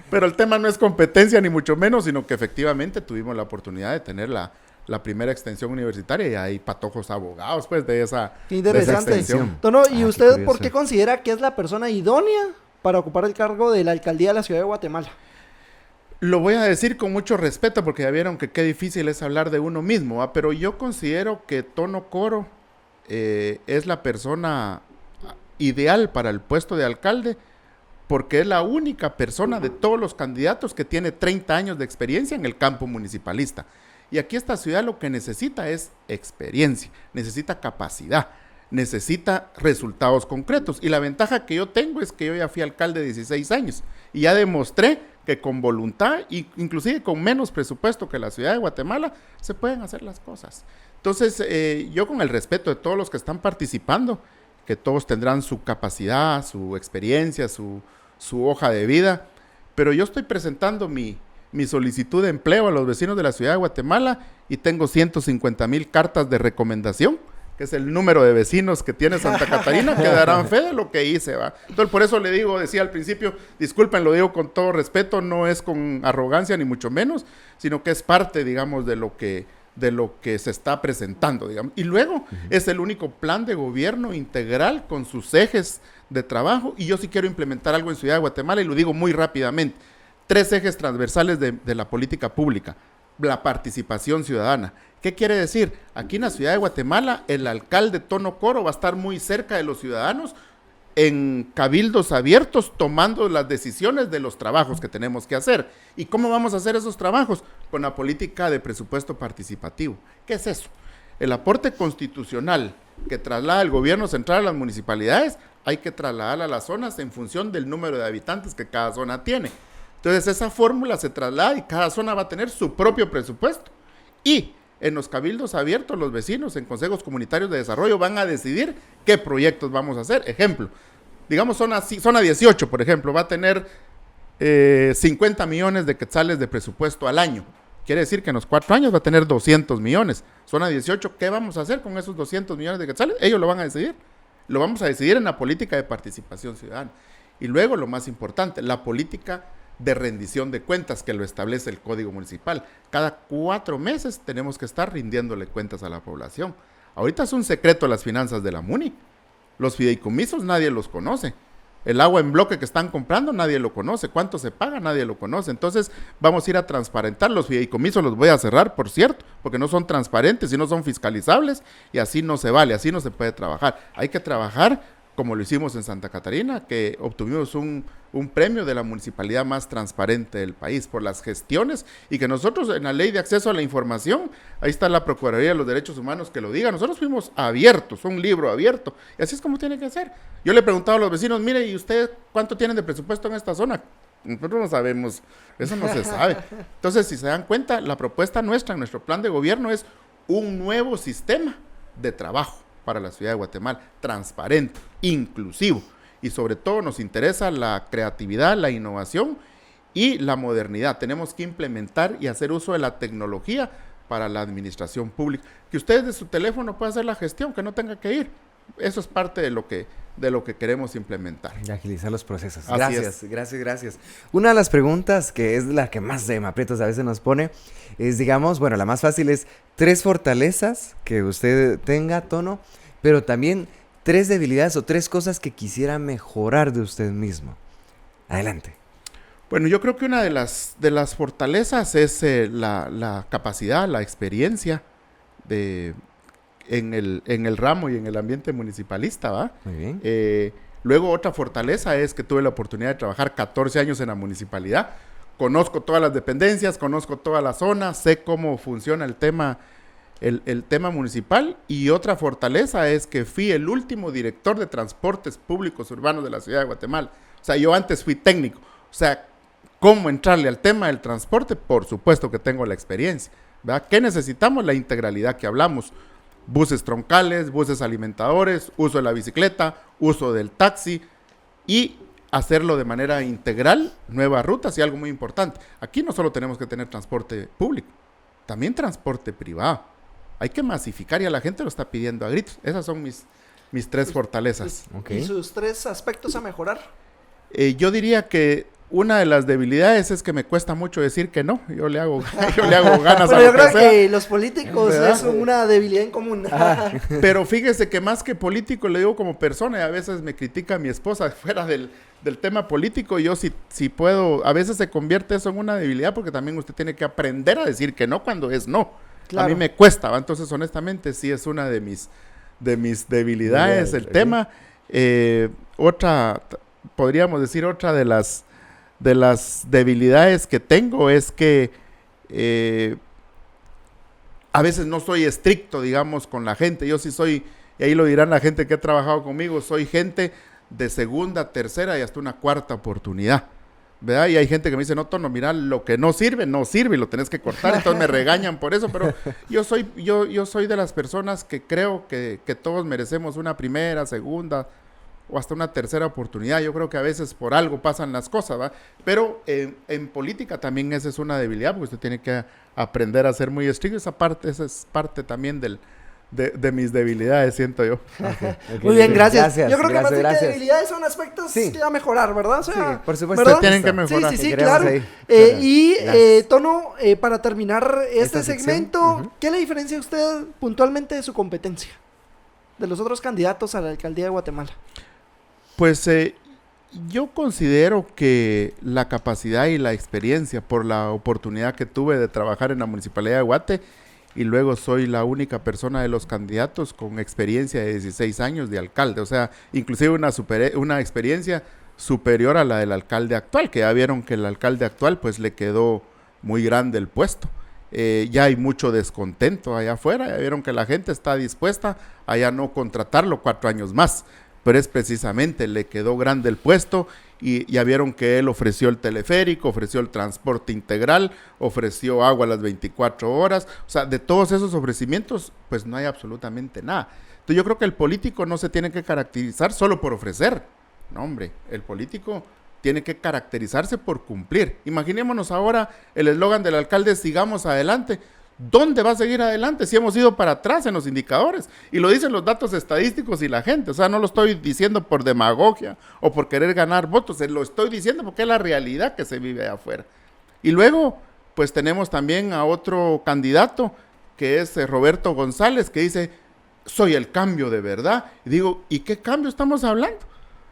Pero el tema no es competencia ni mucho menos, sino que efectivamente tuvimos la oportunidad de tener la primera extensión universitaria y hay patojos abogados, pues, de esa Qué de esa interesante. extensión. Tono, ¿y Ah, qué usted por curioso. qué considera que es la persona idónea para ocupar el cargo de la alcaldía de la ciudad de Guatemala? Lo voy a decir con mucho respeto porque ya vieron que qué difícil es hablar de uno mismo, ¿va? Pero yo considero que Tono Coro es la persona ideal para el puesto de alcalde porque es la única persona de todos los candidatos que tiene 30 años de experiencia en el campo municipalista. Y aquí esta ciudad lo que necesita es experiencia, necesita capacidad, necesita resultados concretos. Y la ventaja que yo tengo es que yo ya fui alcalde de 16 años y ya demostré que con voluntad, inclusive con menos presupuesto que la ciudad de Guatemala, se pueden hacer las cosas. Entonces, yo con el respeto de todos los que están participando, que todos tendrán su capacidad, su experiencia, su hoja de vida, pero yo estoy presentando mi solicitud de empleo a los vecinos de la ciudad de Guatemala y tengo 150,000 cartas de recomendación, que es el número de vecinos que tiene Santa Catarina, que darán fe de lo que hice, ¿va? Entonces, por eso le digo, decía al principio, disculpen, lo digo con todo respeto, no es con arrogancia ni mucho menos, sino que es parte, digamos, de lo que se está presentando, digamos. Y luego es el único plan de gobierno integral con sus ejes de trabajo, y yo sí quiero implementar algo en Ciudad de Guatemala, y lo digo muy rápidamente. 3 ejes transversales de la política pública. La participación ciudadana. ¿Qué quiere decir? Aquí en la ciudad de Guatemala, el alcalde Tono Coro va a estar muy cerca de los ciudadanos en cabildos abiertos, tomando las decisiones de los trabajos que tenemos que hacer. ¿Y cómo vamos a hacer esos trabajos? Con la política de presupuesto participativo. ¿Qué es eso? El aporte constitucional que traslada el gobierno central a las municipalidades, hay que trasladar a las zonas en función del número de habitantes que cada zona tiene. Entonces esa fórmula se traslada y cada zona va a tener su propio presupuesto. Y en los cabildos abiertos, los vecinos en consejos comunitarios de desarrollo van a decidir qué proyectos vamos a hacer. Ejemplo, digamos zona 18, por ejemplo, va a tener 50 millones de quetzales de presupuesto al año. Quiere decir que en los 4 años va a tener 200 millones. Zona 18, ¿qué vamos a hacer con esos 200 millones de quetzales? Ellos lo van a decidir. Lo vamos a decidir en la política de participación ciudadana. Y luego, lo más importante, la política de rendición de cuentas que lo establece el Código Municipal. Cada 4 meses tenemos que estar rindiéndole cuentas a la población. Ahorita es un secreto las finanzas de la MUNI. Los fideicomisos nadie los conoce. El agua en bloque que están comprando nadie lo conoce. ¿Cuánto se paga? Nadie lo conoce. Entonces vamos a ir a transparentar. Los fideicomisos los voy a cerrar, por cierto, porque no son transparentes y no son fiscalizables y así no se vale, así no se puede trabajar. Hay que trabajar como lo hicimos en Santa Catarina, que obtuvimos un premio de la municipalidad más transparente del país por las gestiones y que nosotros en la ley de acceso a la información, ahí está la Procuraduría de los Derechos Humanos que lo diga, nosotros fuimos abiertos, un libro abierto, y así es como tiene que ser. Yo le he preguntado a los vecinos, mire, ¿y ustedes cuánto tienen de presupuesto en esta zona? Nosotros no sabemos, eso no se sabe. Entonces, si se dan cuenta, la propuesta nuestra en nuestro plan de gobierno es un nuevo sistema de trabajo para la ciudad de Guatemala, transparente, inclusivo, y sobre todo nos interesa la creatividad, la innovación y la modernidad. Tenemos que implementar y hacer uso de la tecnología para la administración pública. Que usted de su teléfono pueda hacer la gestión, que no tenga que ir. Eso es parte de lo que queremos implementar. Y agilizar los procesos. Así Gracias. Una de las preguntas que es la que más de aprietos a veces nos pone es, digamos, bueno, la más fácil es 3 fortalezas que usted tenga, Tono, pero también 3 debilidades o 3 cosas que quisiera mejorar de usted mismo. Adelante. Bueno, yo creo que una de las fortalezas es la capacidad, la experiencia en el ramo y en el ambiente municipalista, ¿va? Muy bien. Luego otra fortaleza es que tuve la oportunidad de trabajar 14 años en la municipalidad. Conozco todas las dependencias, conozco toda la zona, sé cómo funciona el tema municipal. Y otra fortaleza es que fui el último director de transportes públicos urbanos de la ciudad de Guatemala. O sea, yo antes fui técnico. O sea, ¿cómo entrarle al tema del transporte? Por supuesto que tengo la experiencia, ¿verdad? ¿Qué necesitamos? La integralidad que hablamos. Buses troncales, buses alimentadores, uso de la bicicleta, uso del taxi y hacerlo de manera integral, nuevas rutas y algo muy importante. Aquí no solo tenemos que tener transporte público, también transporte privado. Hay que masificar y a la gente lo está pidiendo a gritos. Esas son mis tres fortalezas. Okay. ¿Y sus 3 aspectos a mejorar? Yo diría que una de las debilidades es que me cuesta mucho decir que no. Yo le hago ganas Pero a yo lo creo que sea. que los políticos ¿Verdad? es una debilidad en común. Pero fíjese que más que político le digo como persona, y a veces me critica mi esposa fuera del tema político. Yo si puedo, a veces se convierte eso en una debilidad porque también usted tiene que aprender a decir que no cuando es no. Claro. A mí me cuesta, ¿va? Entonces honestamente sí es una de mis debilidades el tema. Podríamos decir otra de las debilidades que tengo es que a veces no soy estricto, digamos, con la gente. Yo sí soy, y ahí lo dirán la gente que ha trabajado conmigo, soy gente de segunda, tercera y hasta una cuarta oportunidad, ¿verdad? Y hay gente que me dice, no, Tono, mira, lo que no sirve y lo tenés que cortar, entonces me regañan por eso, pero yo soy de las personas que creo que todos merecemos una primera, segunda o hasta una tercera oportunidad. Yo creo que a veces por algo pasan las cosas, ¿va? Pero en política también esa es una debilidad, porque usted tiene que aprender a ser muy estricto. Esa es parte también de mis debilidades, siento yo. Okay, Muy bien, gracias. Yo creo que más de que gracias. debilidades son aspectos Sí. que a mejorar, ¿verdad? O sea, Sí, por supuesto. ¿verdad? Tienen que mejorar. Sí, Queremos claro. ahí. Y Las- Tono, para terminar este Esta sección, segmento, ujú. ¿qué le diferencia a usted puntualmente de su competencia? De los otros candidatos a la alcaldía de Guatemala. Pues yo considero que la capacidad y la experiencia por la oportunidad que tuve de trabajar en la Municipalidad de Guate, y luego soy la única persona de los candidatos con experiencia de 16 años de alcalde, o sea, inclusive una experiencia superior a la del alcalde actual, que ya vieron que el alcalde actual pues le quedó muy grande el puesto. Ya hay mucho descontento allá afuera, ya vieron que la gente está dispuesta a ya no contratarlo 4 años más, pero es precisamente, le quedó grande el puesto y ya vieron que él ofreció el teleférico, ofreció el transporte integral, ofreció agua a las 24 horas, o sea, de todos esos ofrecimientos, pues no hay absolutamente nada. Entonces yo creo que el político no se tiene que caracterizar solo por ofrecer, no hombre, el político tiene que caracterizarse por cumplir. Imaginémonos ahora el eslogan del alcalde, sigamos adelante. ¿Dónde va a seguir adelante si hemos ido para atrás en los indicadores? Y lo dicen los datos estadísticos y la gente. O sea, no lo estoy diciendo por demagogia o por querer ganar votos. Lo estoy diciendo porque es la realidad que se vive allá afuera. Y luego, pues tenemos también a otro candidato, que es Roberto González, que dice, soy el cambio de verdad. Y digo, ¿y qué cambio estamos hablando?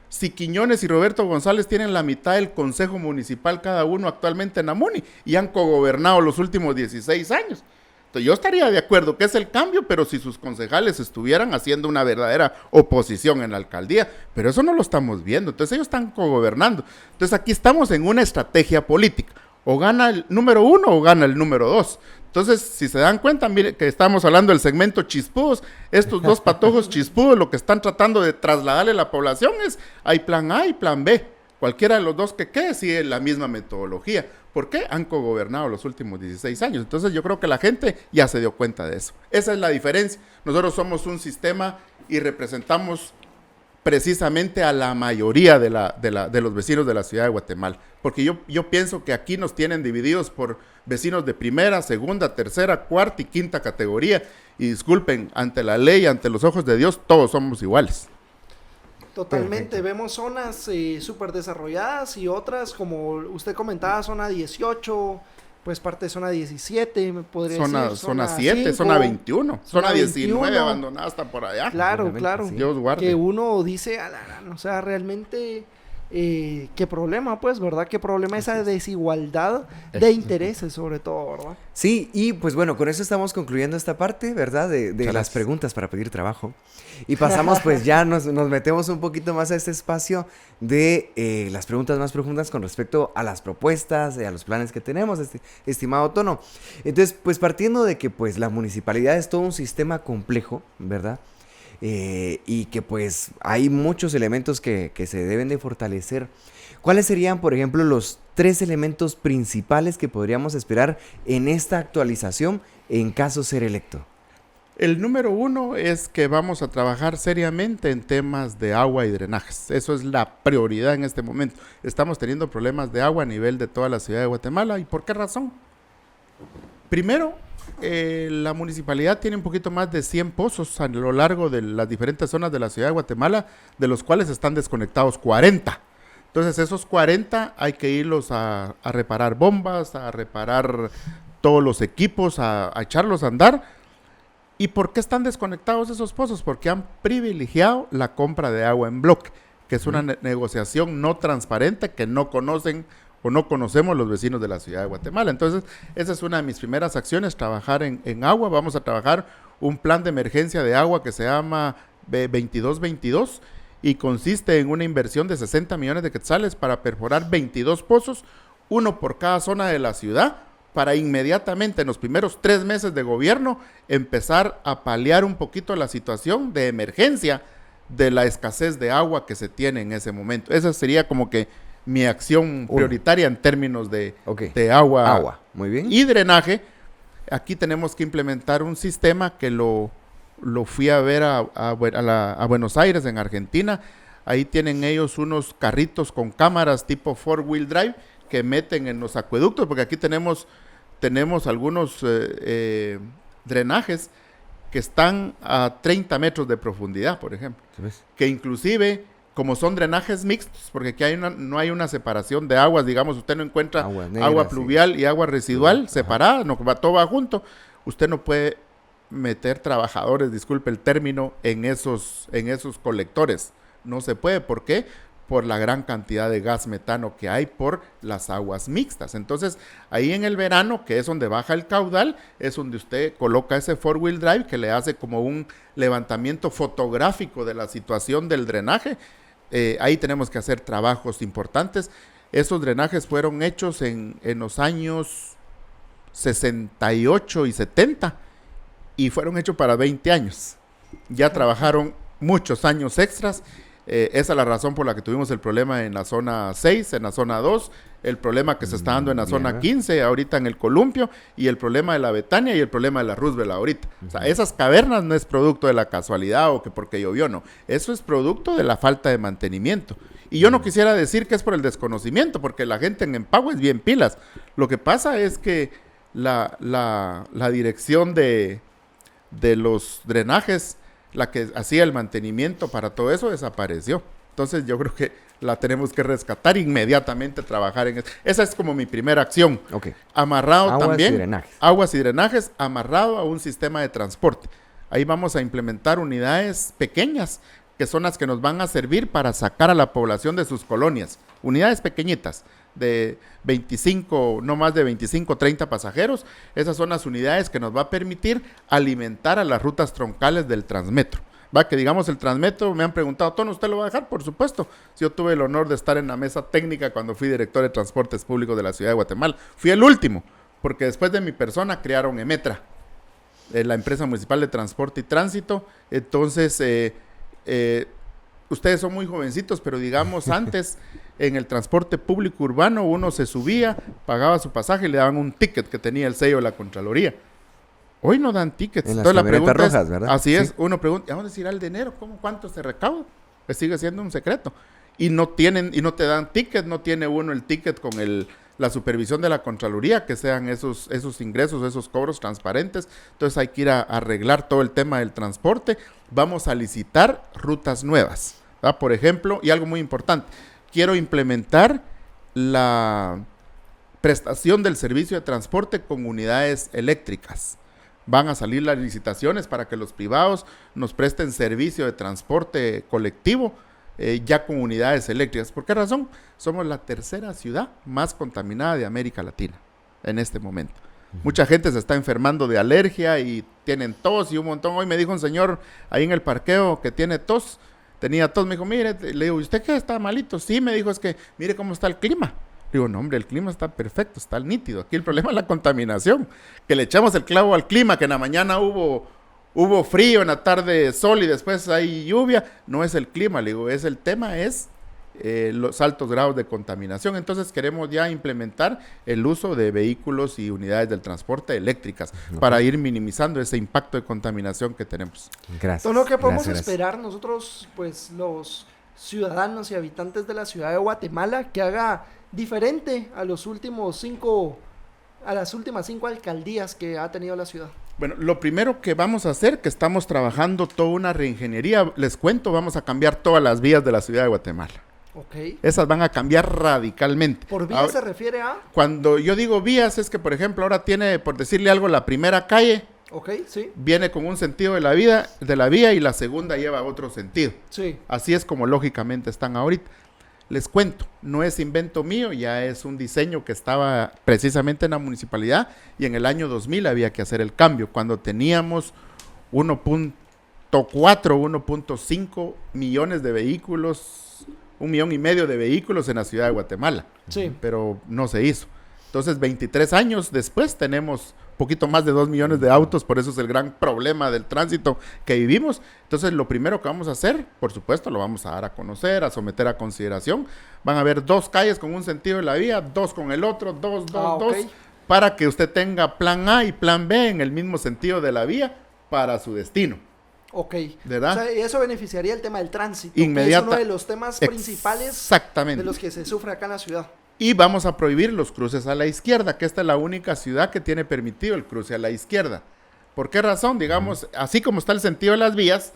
Si Quiñones y Roberto González tienen la mitad del consejo municipal cada uno actualmente en Amuni y han cogobernado los últimos 16 años. Entonces yo estaría de acuerdo que es el cambio, pero si sus concejales estuvieran haciendo una verdadera oposición en la alcaldía, pero eso no lo estamos viendo, entonces ellos están cogobernando. Entonces aquí estamos en una estrategia política, o gana el número 1 o gana el número 2. Entonces, si se dan cuenta, mire que estamos hablando del segmento chispudos, estos dos patojos chispudos, lo que están tratando de trasladarle a la población es, hay plan A y plan B, cualquiera de los dos que quede sigue la misma metodología. ¿Por qué? Han cogobernado los últimos 16 años. Entonces yo creo que la gente ya se dio cuenta de eso. Esa es la diferencia. Nosotros somos un sistema y representamos precisamente a la mayoría de los vecinos de la ciudad de Guatemala. Porque yo pienso que aquí nos tienen divididos por vecinos de primera, segunda, tercera, cuarta y quinta categoría. Y disculpen, ante la ley, ante los ojos de Dios, todos somos iguales. Totalmente, Perfecto. vemos zonas súper desarrolladas y otras, como usted comentaba, zona 18, pues parte de zona 17, me podría decir. Zona 7, 5, zona 21, zona 19 21. abandonada hasta por allá. Claro, Obviamente, claro. sí. Dios guarde. Que uno dice, o sea, realmente qué problema, pues, ¿verdad? Qué problema esa desigualdad de intereses, sobre todo, ¿verdad? Sí, y pues bueno, con eso estamos concluyendo esta parte, ¿verdad? De las preguntas para pedir trabajo. Y pasamos, pues ya nos metemos un poquito más a este espacio de las preguntas más profundas con respecto a las propuestas, a los planes que tenemos, estimado Tono. Entonces, pues partiendo de que pues la municipalidad es todo un sistema complejo, ¿verdad? Y que pues hay muchos elementos que se deben de fortalecer. ¿Cuáles serían, por ejemplo, los 3 elementos principales que podríamos esperar en esta actualización en caso ser electo? El número 1 es que vamos a trabajar seriamente en temas de agua y drenajes. Eso es la prioridad en este momento. Estamos teniendo problemas de agua a nivel de toda la ciudad de Guatemala. ¿Y por qué razón? Primero, la municipalidad tiene un poquito más de 100 pozos a lo largo de las diferentes zonas de la ciudad de Guatemala, de los cuales están desconectados 40. Entonces esos 40 hay que irlos a reparar bombas, a reparar todos los equipos, a echarlos a andar. ¿Y por qué están desconectados esos pozos? Porque han privilegiado la compra de agua en bloque, que es una negociación no transparente que no conocen o no conocemos los vecinos de la ciudad de Guatemala. Entonces, esa es una de mis primeras acciones, trabajar en agua. Vamos a trabajar un plan de emergencia de agua que se llama 2222 y consiste en una inversión de 60 millones de quetzales para perforar 22 pozos, uno por cada zona de la ciudad, para inmediatamente en los primeros 3 meses de gobierno empezar a paliar un poquito la situación de emergencia de la escasez de agua que se tiene en ese momento. Esa sería como que mi acción prioritaria en términos de agua. Muy bien. Y drenaje. Aquí tenemos que implementar un sistema que lo fui a ver a Buenos Aires, en Argentina. Ahí tienen ellos unos carritos con cámaras tipo 4-wheel drive que meten en los acueductos, porque aquí tenemos algunos drenajes que están a 30 metros de profundidad, por ejemplo. ¿Sabes? Que inclusive, como son drenajes mixtos, porque aquí no hay una separación de aguas, digamos, usted no encuentra agua pluvial y agua residual separada, no, todo va junto. Usted no puede meter trabajadores, disculpe el término, en esos colectores. No se puede. ¿Por qué? Por la gran cantidad de gas metano que hay por las aguas mixtas. Entonces, ahí en el verano, que es donde baja el caudal, es donde usted coloca ese 4-wheel drive que le hace como un levantamiento fotográfico de la situación del drenaje. Ahí tenemos que hacer trabajos importantes. Esos drenajes fueron hechos en los años 68 y 70 y fueron hechos para 20 años. Ya trabajaron muchos años extras. Esa es la razón por la que tuvimos el problema en la zona 6, en la zona 2, el problema que se está dando en la zona 15, ahorita en el Columpio, y el problema de la Betania y el problema de la Roosevelt ahorita. O sea, esas cavernas no es producto de la casualidad o que porque llovió, no. Eso es producto de la falta de mantenimiento. Y yo no quisiera decir que es por el desconocimiento, porque la gente en Empagua es bien pilas. Lo que pasa es que la dirección de los drenajes, la que hacía el mantenimiento para todo eso, desapareció. Entonces yo creo que la tenemos que rescatar inmediatamente, trabajar en eso. Esa es como mi primera acción. Okay. Amarrado aguas también, y drenajes. Aguas y drenajes, amarrado a un sistema de transporte. Ahí vamos a implementar unidades pequeñas, que son las que nos van a servir para sacar a la población de sus colonias. Unidades pequeñitas, de 25, no más de 25, 30 pasajeros. Esas son las unidades que nos va a permitir alimentar a las rutas troncales del Transmetro. Va, que digamos el Transmetro, me han preguntado, Tono, ¿usted lo va a dejar? Por supuesto. Yo tuve el honor de estar en la mesa técnica cuando fui director de Transportes Públicos de la Ciudad de Guatemala. Fui el último, porque después de mi persona crearon EMETRA, la Empresa Municipal de Transporte y Tránsito. Entonces, ustedes son muy jovencitos, pero digamos antes en el transporte público urbano uno se subía, pagaba su pasaje y le daban un ticket que tenía el sello de la Contraloría. Hoy no dan tickets. En las camionetas rojas, ¿verdad? Así es. Uno pregunta, ¿a dónde se irá el dinero? ¿Cuánto se recauda? Pues sigue siendo un secreto. Y no te dan ticket, no tiene uno el ticket con la supervisión de la Contraloría, que sean esos ingresos, esos cobros transparentes. Entonces hay que ir a arreglar todo el tema del transporte. Vamos a licitar rutas nuevas, ¿verdad? Por ejemplo, y algo muy importante, quiero implementar la prestación del servicio de transporte con unidades eléctricas. Van a salir las licitaciones para que los privados nos presten servicio de transporte colectivo ya con unidades eléctricas. ¿Por qué razón? Somos la tercera ciudad más contaminada de América Latina en este momento. Mucha gente se está enfermando de alergia y tienen tos y un montón. Hoy me dijo un señor ahí en el parqueo que tiene tos, tenía tos, me dijo, mire, le digo, ¿y usted qué? ¿Está malito? Sí, me dijo, es que mire cómo está el clima. Le digo, no hombre, el clima está perfecto, está nítido. Aquí el problema es la contaminación, que le echamos el clavo al clima, que en la mañana hubo frío, en la tarde sol y después hay lluvia. No es el clima, le digo, el tema es los altos grados de contaminación. Entonces queremos ya implementar el uso de vehículos y unidades del transporte eléctricas para ir minimizando ese impacto de contaminación que tenemos. Gracias. Todo lo que podemos Gracias. esperar nosotros, pues los ciudadanos y habitantes de la ciudad de Guatemala, que haga diferente a las últimas 5 alcaldías que ha tenido la ciudad. Bueno, lo primero que vamos a hacer, que estamos trabajando toda una reingeniería, les cuento, vamos a cambiar todas las vías de la ciudad de Guatemala. Ok. Esas van a cambiar radicalmente. ¿Por vía Ahora, se refiere a? cuando yo digo vías, es que, por ejemplo, ahora tiene, por decirle algo, la primera calle Ok, sí, viene con un sentido de la vía y la segunda lleva otro sentido. sí. Así es como lógicamente están ahorita. Les cuento, no es invento mío, ya es un diseño que estaba precisamente en la municipalidad y en el año 2000 había que hacer el cambio, cuando teníamos 1.4, 1.5 millones de vehículos, 1,5 millones de vehículos en la ciudad de Guatemala, Sí. pero no se hizo. Entonces, 23 años después tenemos poquito más de 2 millones de autos, por eso es el gran problema del tránsito que vivimos. Entonces, lo primero que vamos a hacer, por supuesto, lo vamos a dar a conocer, a someter a consideración. Van a haber 2 calles con un sentido de la vía, 2 con el otro, 2, ok. para que usted tenga plan A y plan B en el mismo sentido de la vía para su destino. Ok. ¿Verdad? O sea, y eso beneficiaría el tema del tránsito, Inmediata- que es uno de los temas principales Exactamente. de los que se sufre acá en la ciudad. Y vamos a prohibir los cruces a la izquierda, que esta es la única ciudad que tiene permitido el cruce a la izquierda. ¿Por qué razón? Digamos, así como está el sentido de las vías,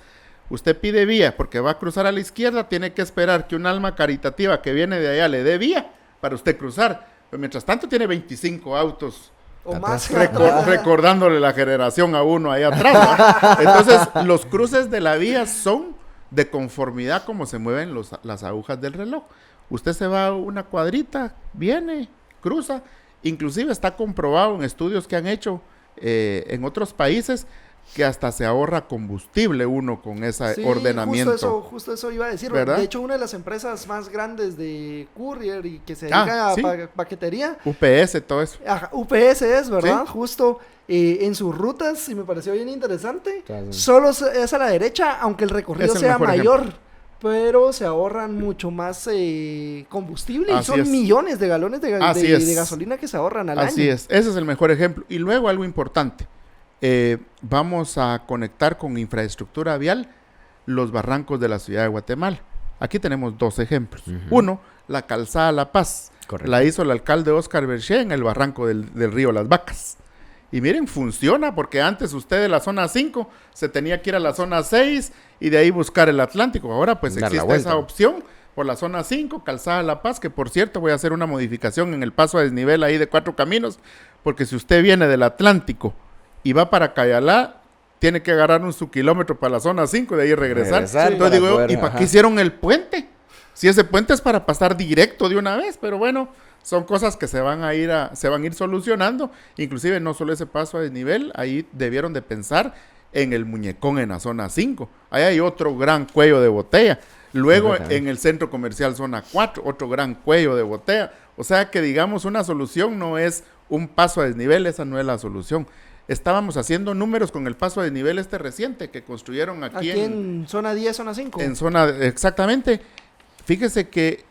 usted pide vía porque va a cruzar a la izquierda, tiene que esperar que un alma caritativa que viene de allá le dé vía para usted cruzar. Pero mientras tanto tiene 25 autos O Atrás. más. recordándole la generación a uno ahí atrás, ¿no? Entonces, los cruces de la vía son de conformidad como se mueven las agujas del reloj. Usted se va a una cuadrita, viene, cruza, inclusive está comprobado en estudios que han hecho en otros países que hasta se ahorra combustible uno con ese Sí, ordenamiento. Justo eso iba a decir. ¿Verdad? De hecho, una de las empresas más grandes de courier y que se dedica sí. a paquetería, UPS, todo eso. ajá, UPS es, ¿verdad? Sí. Justo en sus rutas, y me pareció bien interesante, Claro. solo es a la derecha, aunque el recorrido Es el sea mejor mayor, pero se ahorran mucho más combustible y Así son es. millones de galones Así de es. gasolina que se ahorran al año. Así es, ese es el mejor ejemplo. Y luego algo importante, vamos a conectar con infraestructura vial los barrancos de la ciudad de Guatemala. Aquí tenemos 2 ejemplos. Uno, la calzada La Paz. Correcto. La hizo el alcalde Oscar Berché en el barranco del río Las Vacas. Y miren, funciona porque antes usted de la zona 5 se tenía que ir a la zona 6 y de ahí buscar el Atlántico. Ahora pues Dar la existe vuelta. esa opción por la zona 5, calzada La Paz, que por cierto voy a hacer una modificación en el paso a desnivel ahí de 4 caminos, porque si usted viene del Atlántico y va para Cayalá, tiene que agarrar su kilómetro para la zona 5 y de ahí regresar. Regresar Entonces para digo yo, poder, ¿y para ajá. qué hicieron el puente? Si ese puente es para pasar directo de una vez, pero bueno, son cosas que se van a ir solucionando. Inclusive no solo ese paso a desnivel, ahí debieron de pensar en el muñecón en la zona 5. Ahí hay otro gran cuello de botella. Luego en el centro comercial zona 4, otro gran cuello de botella. O sea que digamos una solución no es un paso a desnivel, esa no es la solución. Estábamos haciendo números con el paso a desnivel reciente que construyeron Aquí en zona 10, zona 5. en zona, exactamente. Fíjese que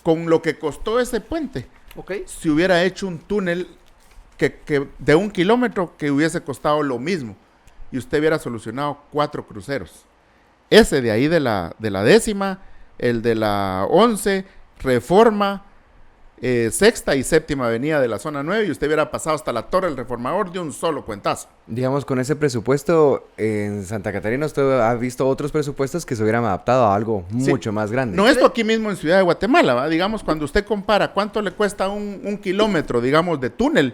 con lo que costó ese puente, Ok. si hubiera hecho un túnel que de 1 kilómetro que hubiese costado lo mismo y usted hubiera solucionado 4 cruceros. Ese de ahí de la 10ª, el de la 11, Reforma, 6ª y 7ª avenida de la zona 9 y usted hubiera pasado hasta la Torre del Reformador de un solo cuentazo. Digamos, con ese presupuesto en Santa Catarina, usted ha visto otros presupuestos que se hubieran adaptado a algo mucho más grande. No esto aquí mismo en Ciudad de Guatemala, ¿va? Digamos, cuando usted compara cuánto le cuesta un kilómetro, digamos, de túnel,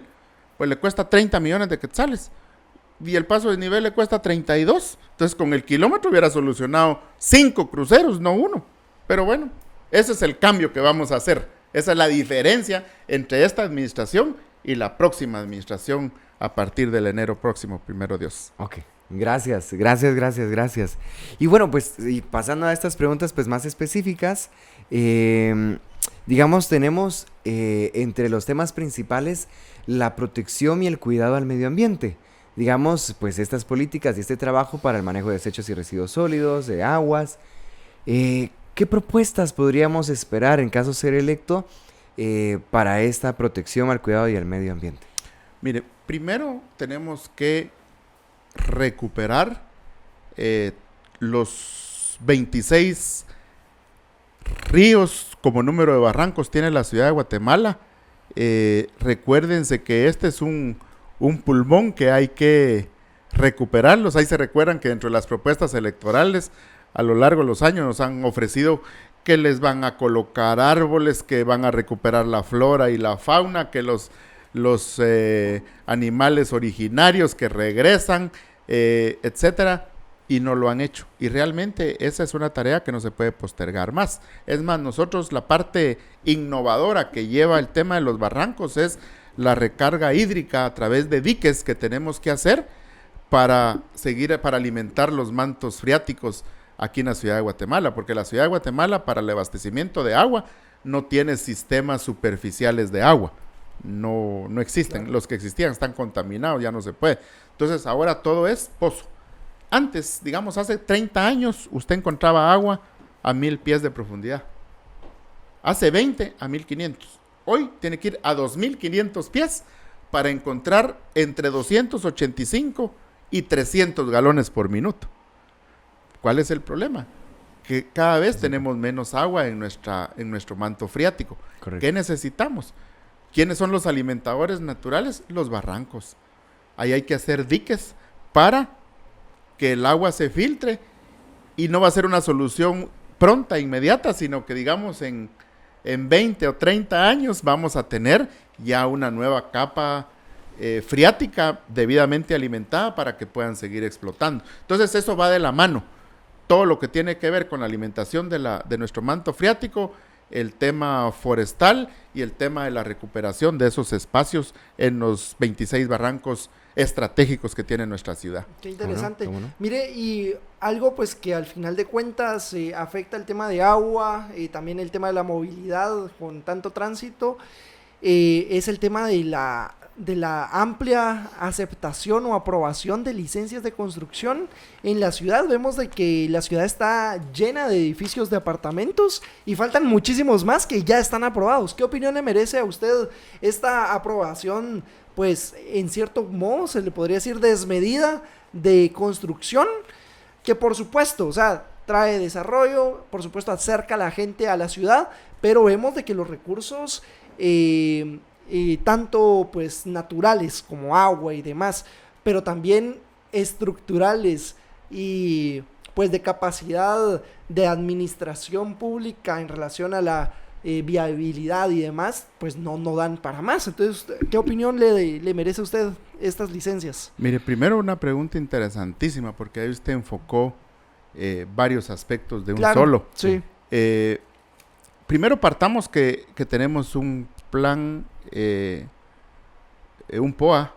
pues le cuesta 30 millones de quetzales. Y el paso de nivel le cuesta 32. Entonces, con el kilómetro hubiera solucionado 5 cruceros, no 1. Pero bueno, ese es el cambio que vamos a hacer. Esa es la diferencia entre esta administración y la próxima administración a partir del enero próximo, primero Dios. Ok, gracias. Y bueno, pues y pasando a estas preguntas pues más específicas, digamos, tenemos entre los temas principales la protección y el cuidado al medio ambiente. Digamos, pues estas políticas y este trabajo para el manejo de desechos y residuos sólidos, de aguas. ¿Qué propuestas podríamos esperar en caso de ser electo para esta protección al cuidado y al medio ambiente? Mire, primero tenemos que recuperar los 26 ríos como número de barrancos tiene la ciudad de Guatemala. Recuérdense que este es un pulmón que hay que recuperarlos. Ahí se recuerdan que dentro de las propuestas electorales a lo largo de los años nos han ofrecido que les van a colocar árboles, que van a recuperar la flora y la fauna, que los animales originarios que regresan, etcétera, y no lo han hecho. Y realmente esa es una tarea que no se puede postergar más. Es más, nosotros la parte innovadora que lleva el tema de los barrancos es la recarga hídrica a través de diques que tenemos que hacer para alimentar los mantos freáticos aquí en la ciudad de Guatemala, porque la ciudad de Guatemala para el abastecimiento de agua no tiene sistemas superficiales de agua. No existen. Claro. Los que existían están contaminados, ya no se puede. Entonces ahora todo es pozo. Antes, digamos, hace 30 años, usted encontraba agua a 1000 pies de profundidad. Hace 20 a 1500. Hoy tiene que ir a 2500 pies para encontrar entre 285 y 300 galones por minuto. ¿Cuál es el problema? Que cada vez tenemos menos agua en nuestro manto freático. Correcto. ¿Qué necesitamos? ¿Quiénes son los alimentadores naturales? Los barrancos. Ahí hay que hacer diques para que el agua se filtre, y no va a ser una solución pronta, inmediata, sino que digamos en 20 o 30 años vamos a tener ya una nueva capa freática debidamente alimentada para que puedan seguir explotando. Entonces eso va de la mano. Todo lo que tiene que ver con la alimentación de nuestro manto freático, el tema forestal y el tema de la recuperación de esos espacios en los 26 barrancos estratégicos que tiene nuestra ciudad. Qué interesante. ¿Cómo no? Mire, y algo pues que al final de cuentas afecta el tema de agua, también el tema de la movilidad con tanto tránsito, es el tema de la amplia aceptación o aprobación de licencias de construcción en la ciudad. Vemos de que la ciudad está llena de edificios de apartamentos y faltan muchísimos más que ya están aprobados. ¿Qué opinión le merece a usted esta aprobación, pues en cierto modo se le podría decir desmedida, de construcción, que por supuesto, o sea, trae desarrollo, por supuesto acerca a la gente a la ciudad, pero vemos de que los recursos tanto pues naturales como agua y demás, pero también estructurales y pues de capacidad de administración pública en relación a la viabilidad y demás, pues no dan para más. Entonces, ¿qué opinión le merece a usted estas licencias? Mire, primero una pregunta interesantísima, porque ahí usted enfocó varios aspectos de un solo. Sí. Primero partamos que tenemos un plan, un POA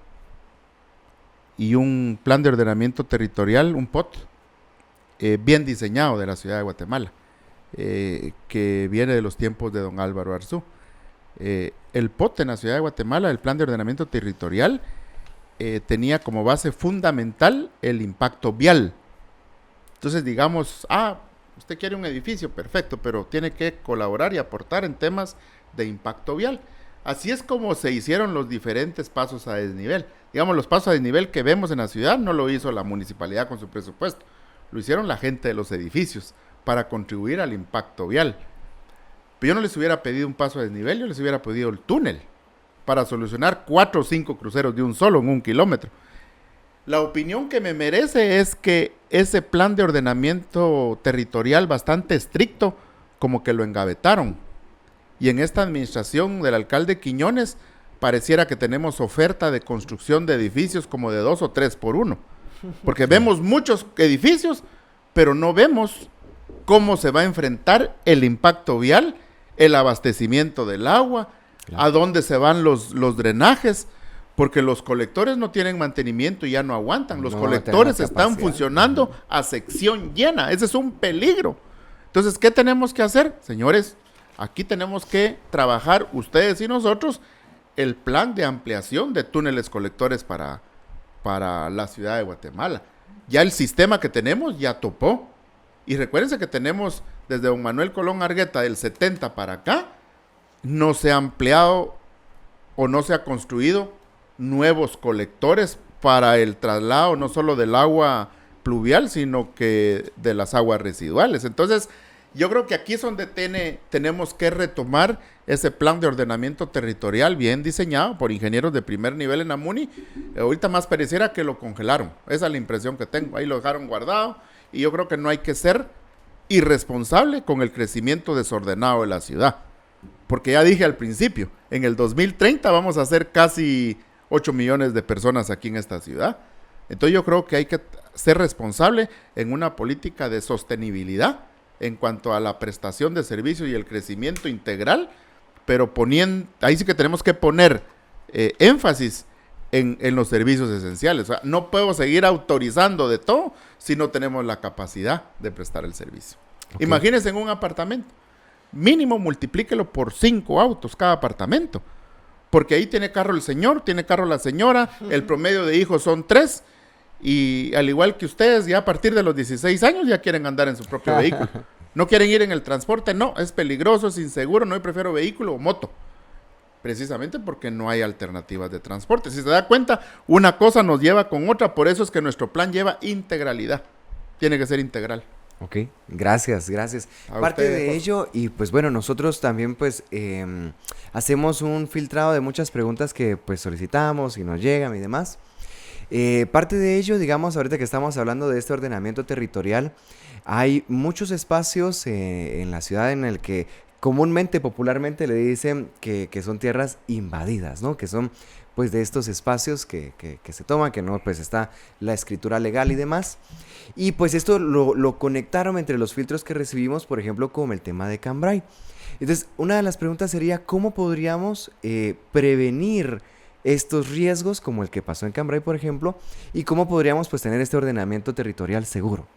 y un plan de ordenamiento territorial, un POT, bien diseñado de la ciudad de Guatemala, que viene de los tiempos de don Álvaro Arzú. El POT en la ciudad de Guatemala, el plan de ordenamiento territorial, tenía como base fundamental el impacto vial. Entonces digamos, usted quiere un edificio, perfecto, pero tiene que colaborar y aportar en temas de impacto vial. Así es como se hicieron los diferentes pasos a desnivel. Digamos, los pasos a desnivel que vemos en la ciudad no lo hizo la municipalidad con su presupuesto, lo hicieron la gente de los edificios para contribuir al impacto vial. Pero yo no les hubiera pedido un paso a desnivel, yo les hubiera pedido el túnel para solucionar 4 o 5 cruceros de un solo en 1 kilómetro. La opinión que me merece es que ese plan de ordenamiento territorial bastante estricto, como que lo engavetaron. Y en esta administración del alcalde Quiñones, pareciera que tenemos oferta de construcción de edificios como de 2 o 3 por 1. Porque vemos muchos edificios, pero no vemos cómo se va a enfrentar el impacto vial, el abastecimiento del agua, a dónde se van los drenajes, porque los colectores no tienen mantenimiento y ya no aguantan. Los colectores están funcionando a sección llena. Ese es un peligro. Entonces, ¿qué tenemos que hacer? Señores, aquí tenemos que trabajar ustedes y nosotros el plan de ampliación de túneles colectores para la ciudad de Guatemala. Ya el sistema que tenemos ya topó. Y recuérdense que tenemos desde don Manuel Colón Argueta del 70 para acá, no se ha ampliado o no se ha construido nuevos colectores para el traslado no solo del agua pluvial, sino que de las aguas residuales. Entonces, yo creo que aquí es donde tenemos que retomar ese plan de ordenamiento territorial bien diseñado por ingenieros de primer nivel en AMUNI. Ahorita más pareciera que lo congelaron. Esa es la impresión que tengo. Ahí lo dejaron guardado y yo creo que no hay que ser irresponsable con el crecimiento desordenado de la ciudad. Porque ya dije al principio, en el 2030 vamos a ser casi 8 millones de personas aquí en esta ciudad. Entonces yo creo que hay que ser responsable en una política de sostenibilidad en cuanto a la prestación de servicios y el crecimiento integral, pero ahí sí que tenemos que poner énfasis en los servicios esenciales. O sea, no puedo seguir autorizando de todo si no tenemos la capacidad de prestar el servicio. Okay. Imagínense en un apartamento, mínimo multiplíquelo por 5 autos cada apartamento, porque ahí tiene carro el señor, tiene carro la señora, el promedio de hijos son 3, y al igual que ustedes, ya a partir de los 16 años ya quieren andar en su propio vehículo. No quieren ir en el transporte, no, es peligroso, es inseguro, no, yo prefiero vehículo o moto. Precisamente porque no hay alternativas de transporte. Si se da cuenta, una cosa nos lleva con otra, por eso es que nuestro plan lleva integralidad. Tiene que ser integral. Ok, gracias. Parte de ello, y pues bueno, nosotros también pues hacemos un filtrado de muchas preguntas que pues solicitamos y nos llegan y demás. Parte de ello, digamos, ahorita que estamos hablando de este ordenamiento territorial, hay muchos espacios en la ciudad en el que comúnmente, popularmente le dicen que son tierras invadidas, ¿no? Que son pues de estos espacios que se toman, que no pues está la escritura legal y demás. Y pues esto lo conectaron entre los filtros que recibimos, por ejemplo, como el tema de Cambrai. Entonces, una de las preguntas sería, ¿cómo podríamos prevenir estos riesgos como el que pasó en Cambrai, por ejemplo, y cómo podríamos pues tener este ordenamiento territorial seguro?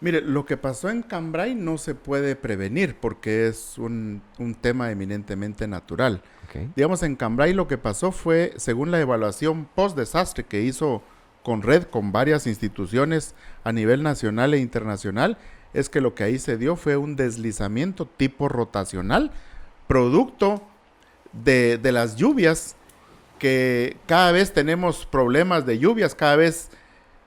Mire, lo que pasó en Cambrai no se puede prevenir porque es un tema eminentemente natural. Okay. Digamos, en Cambrai lo que pasó fue, según la evaluación post-desastre que hizo Conred con varias instituciones a nivel nacional e internacional, es que lo que ahí se dio fue un deslizamiento tipo rotacional, producto de las lluvias, que cada vez tenemos problemas de lluvias, cada vez,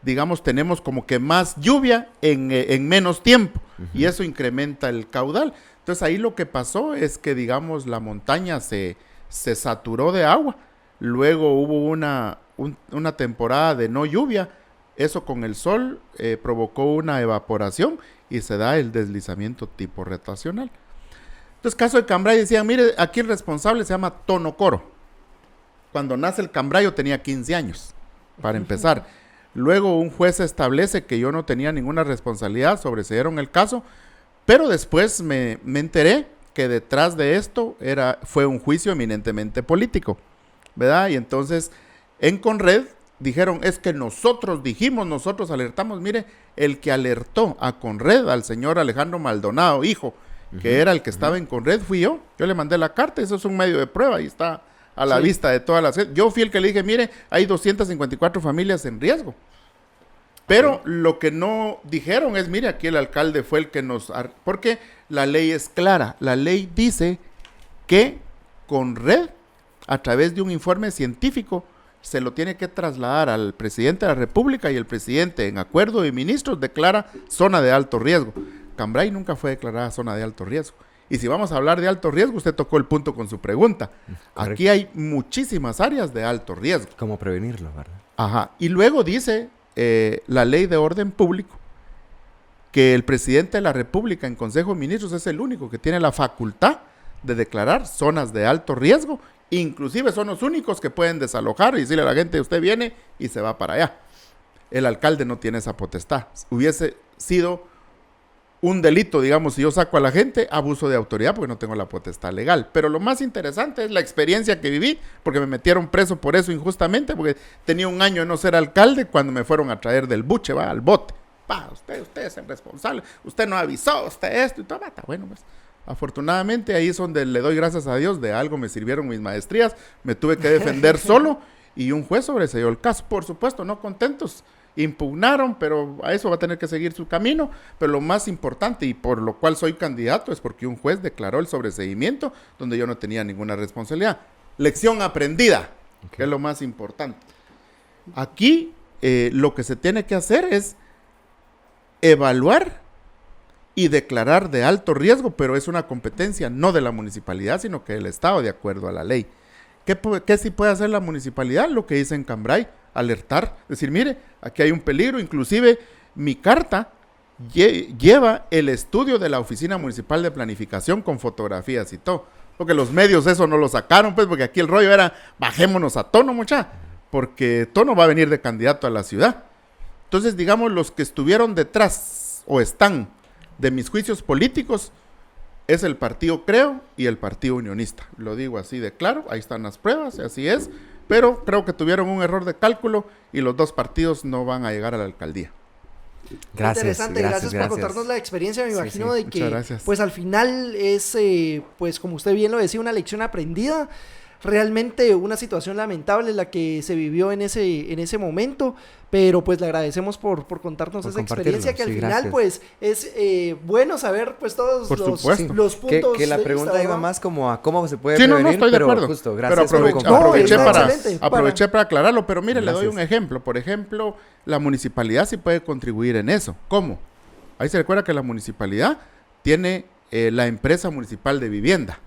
digamos, tenemos como que más lluvia en menos tiempo, y eso incrementa el caudal. Entonces ahí lo que pasó es que, digamos, la montaña se saturó de agua, luego hubo una temporada de no lluvia, eso con el sol provocó una evaporación y se da el deslizamiento tipo rotacional. Entonces, caso de Cambrai, decían, mire, aquí el responsable se llama Tonocoro. Cuando nace el Cambrai yo tenía 15 años, para empezar. Luego un juez establece que yo no tenía ninguna responsabilidad, sobreseyeron el caso, pero después me enteré que detrás de esto fue un juicio eminentemente político, ¿verdad? Y entonces en Conred dijeron, es que nosotros alertamos. Mire, el que alertó a Conred, al señor Alejandro Maldonado, hijo, que era el que estaba en Conred, fui yo. Yo le mandé la carta, eso es un medio de prueba y está a la vista de todas las... Yo fui el que le dije, mire, hay 254 familias en riesgo. Pero lo que no dijeron es, mire, aquí el alcalde fue el que nos... Porque la ley es clara. La ley dice que Conred, a través de un informe científico, se lo tiene que trasladar al presidente de la República, y el presidente, en acuerdo de ministros, declara zona de alto riesgo. Cambrai nunca fue declarada zona de alto riesgo. Y si vamos a hablar de alto riesgo, usted tocó el punto con su pregunta. Correcto. Aquí hay muchísimas áreas de alto riesgo. ¿Cómo prevenirlo, verdad? Ajá. Y luego dice la ley de orden público que el presidente de la República en Consejo de Ministros es el único que tiene la facultad de declarar zonas de alto riesgo. Inclusive son los únicos que pueden desalojar y decirle a la gente, usted viene y se va para allá. El alcalde no tiene esa potestad. Hubiese sido un delito, digamos, si yo saco a la gente, abuso de autoridad porque no tengo la potestad legal. Pero lo más interesante es la experiencia que viví, porque me metieron preso por eso injustamente, porque tenía un año de no ser alcalde cuando me fueron a traer del buche, al bote. Usted es el responsable, usted no avisó, usted esto y todo. Está bueno, pues. Afortunadamente ahí es donde le doy gracias a Dios, de algo me sirvieron mis maestrías, me tuve que defender solo y un juez sobreseyó el caso. Por supuesto, no contentos, impugnaron, pero a eso va a tener que seguir su camino. Pero lo más importante y por lo cual soy candidato es porque un juez declaró el sobreseimiento donde yo no tenía ninguna responsabilidad. Lección aprendida, que es lo más importante. Aquí lo que se tiene que hacer es evaluar y declarar de alto riesgo, pero es una competencia no de la municipalidad, sino que del Estado, de acuerdo a la ley. ¿Qué sí puede hacer la municipalidad? Lo que dice en Cambrai, alertar, decir, mire, aquí hay un peligro. Inclusive mi carta lleva el estudio de la Oficina Municipal de Planificación con fotografías y todo, porque los medios eso no lo sacaron, pues, porque aquí el rollo era, bajémonos a Tono, mucha, porque Tono va a venir de candidato a la ciudad. Entonces, digamos, los que estuvieron detrás o están de mis juicios políticos es el partido Creo y el partido Unionista. Lo digo así de claro, ahí están las pruebas, así es, pero creo que tuvieron un error de cálculo y los dos partidos no van a llegar a la alcaldía. Interesante, gracias por contarnos la experiencia. Me imagino de que pues al final es, pues como usted bien lo decía, una lección aprendida. Realmente una situación lamentable la que se vivió en ese momento, pero pues le agradecemos por contarnos esa experiencia, que al final pues es bueno saber pues todos los puntos. Que la pregunta iba más como a cómo se puede prevenir, no estoy de acuerdo. Justo, gracias pero aproveché para aclararlo, pero mire, le doy un ejemplo. Por ejemplo, la municipalidad sí puede contribuir en eso. ¿Cómo? Ahí se recuerda que la municipalidad tiene la empresa municipal de vivienda.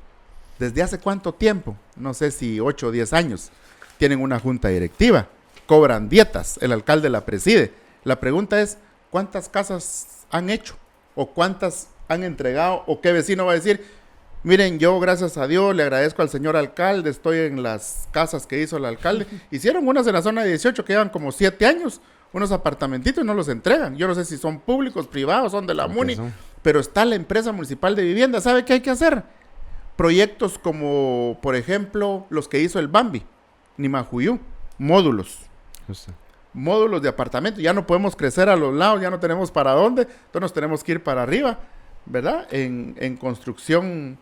¿Desde hace cuánto tiempo? No sé si 8 o 10 años. Tienen una junta directiva, cobran dietas, el alcalde la preside. La pregunta es, ¿cuántas casas han hecho? ¿O cuántas han entregado? ¿O qué vecino va a decir? Miren, yo gracias a Dios le agradezco al señor alcalde, estoy en las casas que hizo el alcalde. Hicieron unas en la zona 18 que llevan como 7 años, unos apartamentitos y no los entregan. Yo no sé si son públicos, privados, son de la MUNI, pero está la empresa municipal de vivienda. ¿Sabe qué hay que hacer? Proyectos como, por ejemplo, los que hizo el Bambi, Nimajuyú, módulos. Justo. Módulos de apartamentos. Ya no podemos crecer a los lados, ya no tenemos para dónde, entonces nos tenemos que ir para arriba, ¿verdad? En construcción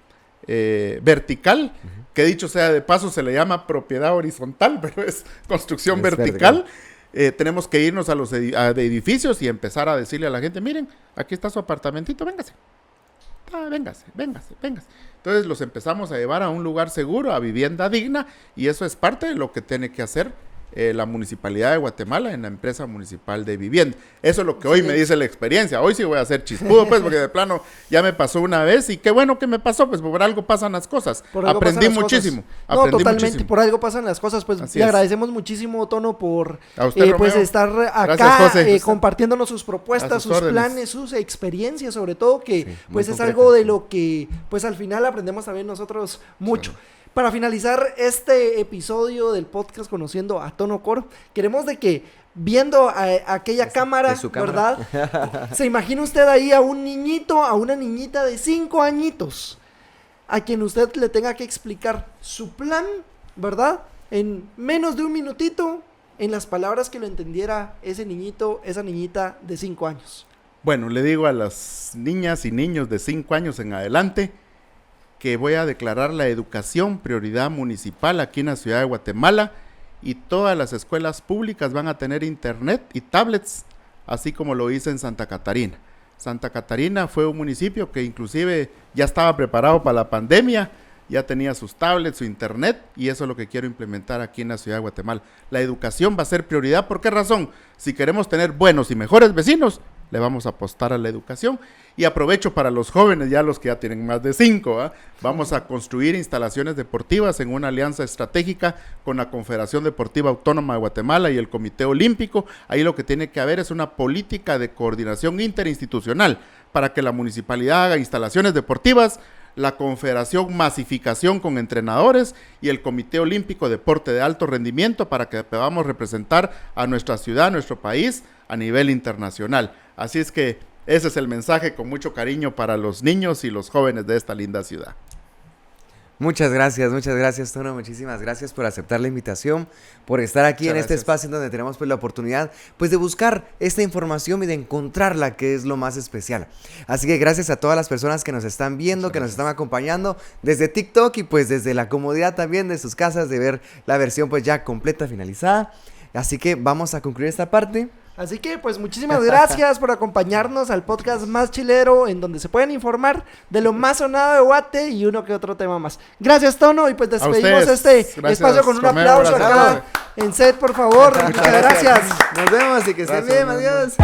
vertical, que dicho sea de paso se le llama propiedad horizontal, pero es construcción vertical. Tenemos que irnos a los edificios y empezar a decirle a la gente, miren, aquí está su apartamentito, véngase. Véngase. Entonces los empezamos a llevar a un lugar seguro, a vivienda digna, y eso es parte de lo que tiene que hacer la Municipalidad de Guatemala en la empresa municipal de vivienda. Eso es lo que hoy me dice la experiencia. Hoy sí voy a ser chispudo, pues, porque de plano ya me pasó una vez, y qué bueno que me pasó, pues por algo pasan las cosas. Aprendí muchísimo. Totalmente, por algo pasan las cosas. Pues le agradecemos muchísimo, Tono, por pues estar acá compartiéndonos sus propuestas, sus planes, sus experiencias, sobre todo, que pues es algo de lo que pues al final aprendemos también nosotros mucho. Sí. Para finalizar este episodio del podcast Conociendo a Tono Cor, queremos de que viendo a aquella cámara, ¿verdad? Se imagina usted ahí a un niñito, a una niñita de 5 añitos, a quien usted le tenga que explicar su plan, ¿verdad? En menos de un minutito, en las palabras que lo entendiera ese niñito, esa niñita de 5 años. Bueno, le digo a las niñas y niños de 5 años en adelante que voy a declarar la educación prioridad municipal aquí en la ciudad de Guatemala, y todas las escuelas públicas van a tener internet y tablets, así como lo hice en Santa Catarina. Santa Catarina fue un municipio que inclusive ya estaba preparado para la pandemia, ya tenía sus tablets, su internet, y eso es lo que quiero implementar aquí en la ciudad de Guatemala. La educación va a ser prioridad. ¿Por qué razón? Si queremos tener buenos y mejores vecinos, le vamos a apostar a la educación. Y aprovecho para los jóvenes, ya los que ya tienen más de 5, vamos a construir instalaciones deportivas en una alianza estratégica con la Confederación Deportiva Autónoma de Guatemala y el Comité Olímpico. Ahí lo que tiene que haber es una política de coordinación interinstitucional para que la municipalidad haga instalaciones deportivas, la Confederación masificación con entrenadores y el Comité Olímpico Deporte de Alto Rendimiento, para que podamos representar a nuestra ciudad, a nuestro país a nivel internacional. Así es que Ese es el mensaje con mucho cariño para los niños y los jóvenes de esta linda ciudad. Muchas gracias, Tono. Muchísimas gracias por aceptar la invitación, por estar aquí en este espacio en donde tenemos pues la oportunidad pues de buscar esta información y de encontrarla, que es lo más especial. Así que gracias a todas las personas que nos están viendo, que nos están acompañando desde TikTok y pues desde la comodidad también de sus casas de ver la versión pues ya completa, finalizada. Así que vamos a concluir esta parte. Así que pues muchísimas gracias por acompañarnos al podcast más chilero, en donde se pueden informar de lo más sonado de Guate y uno que otro tema más. Gracias, Tono, y pues despedimos espacio con un aplauso acá en set, por favor. Muchas gracias. Nos vemos y que estén bien, adiós.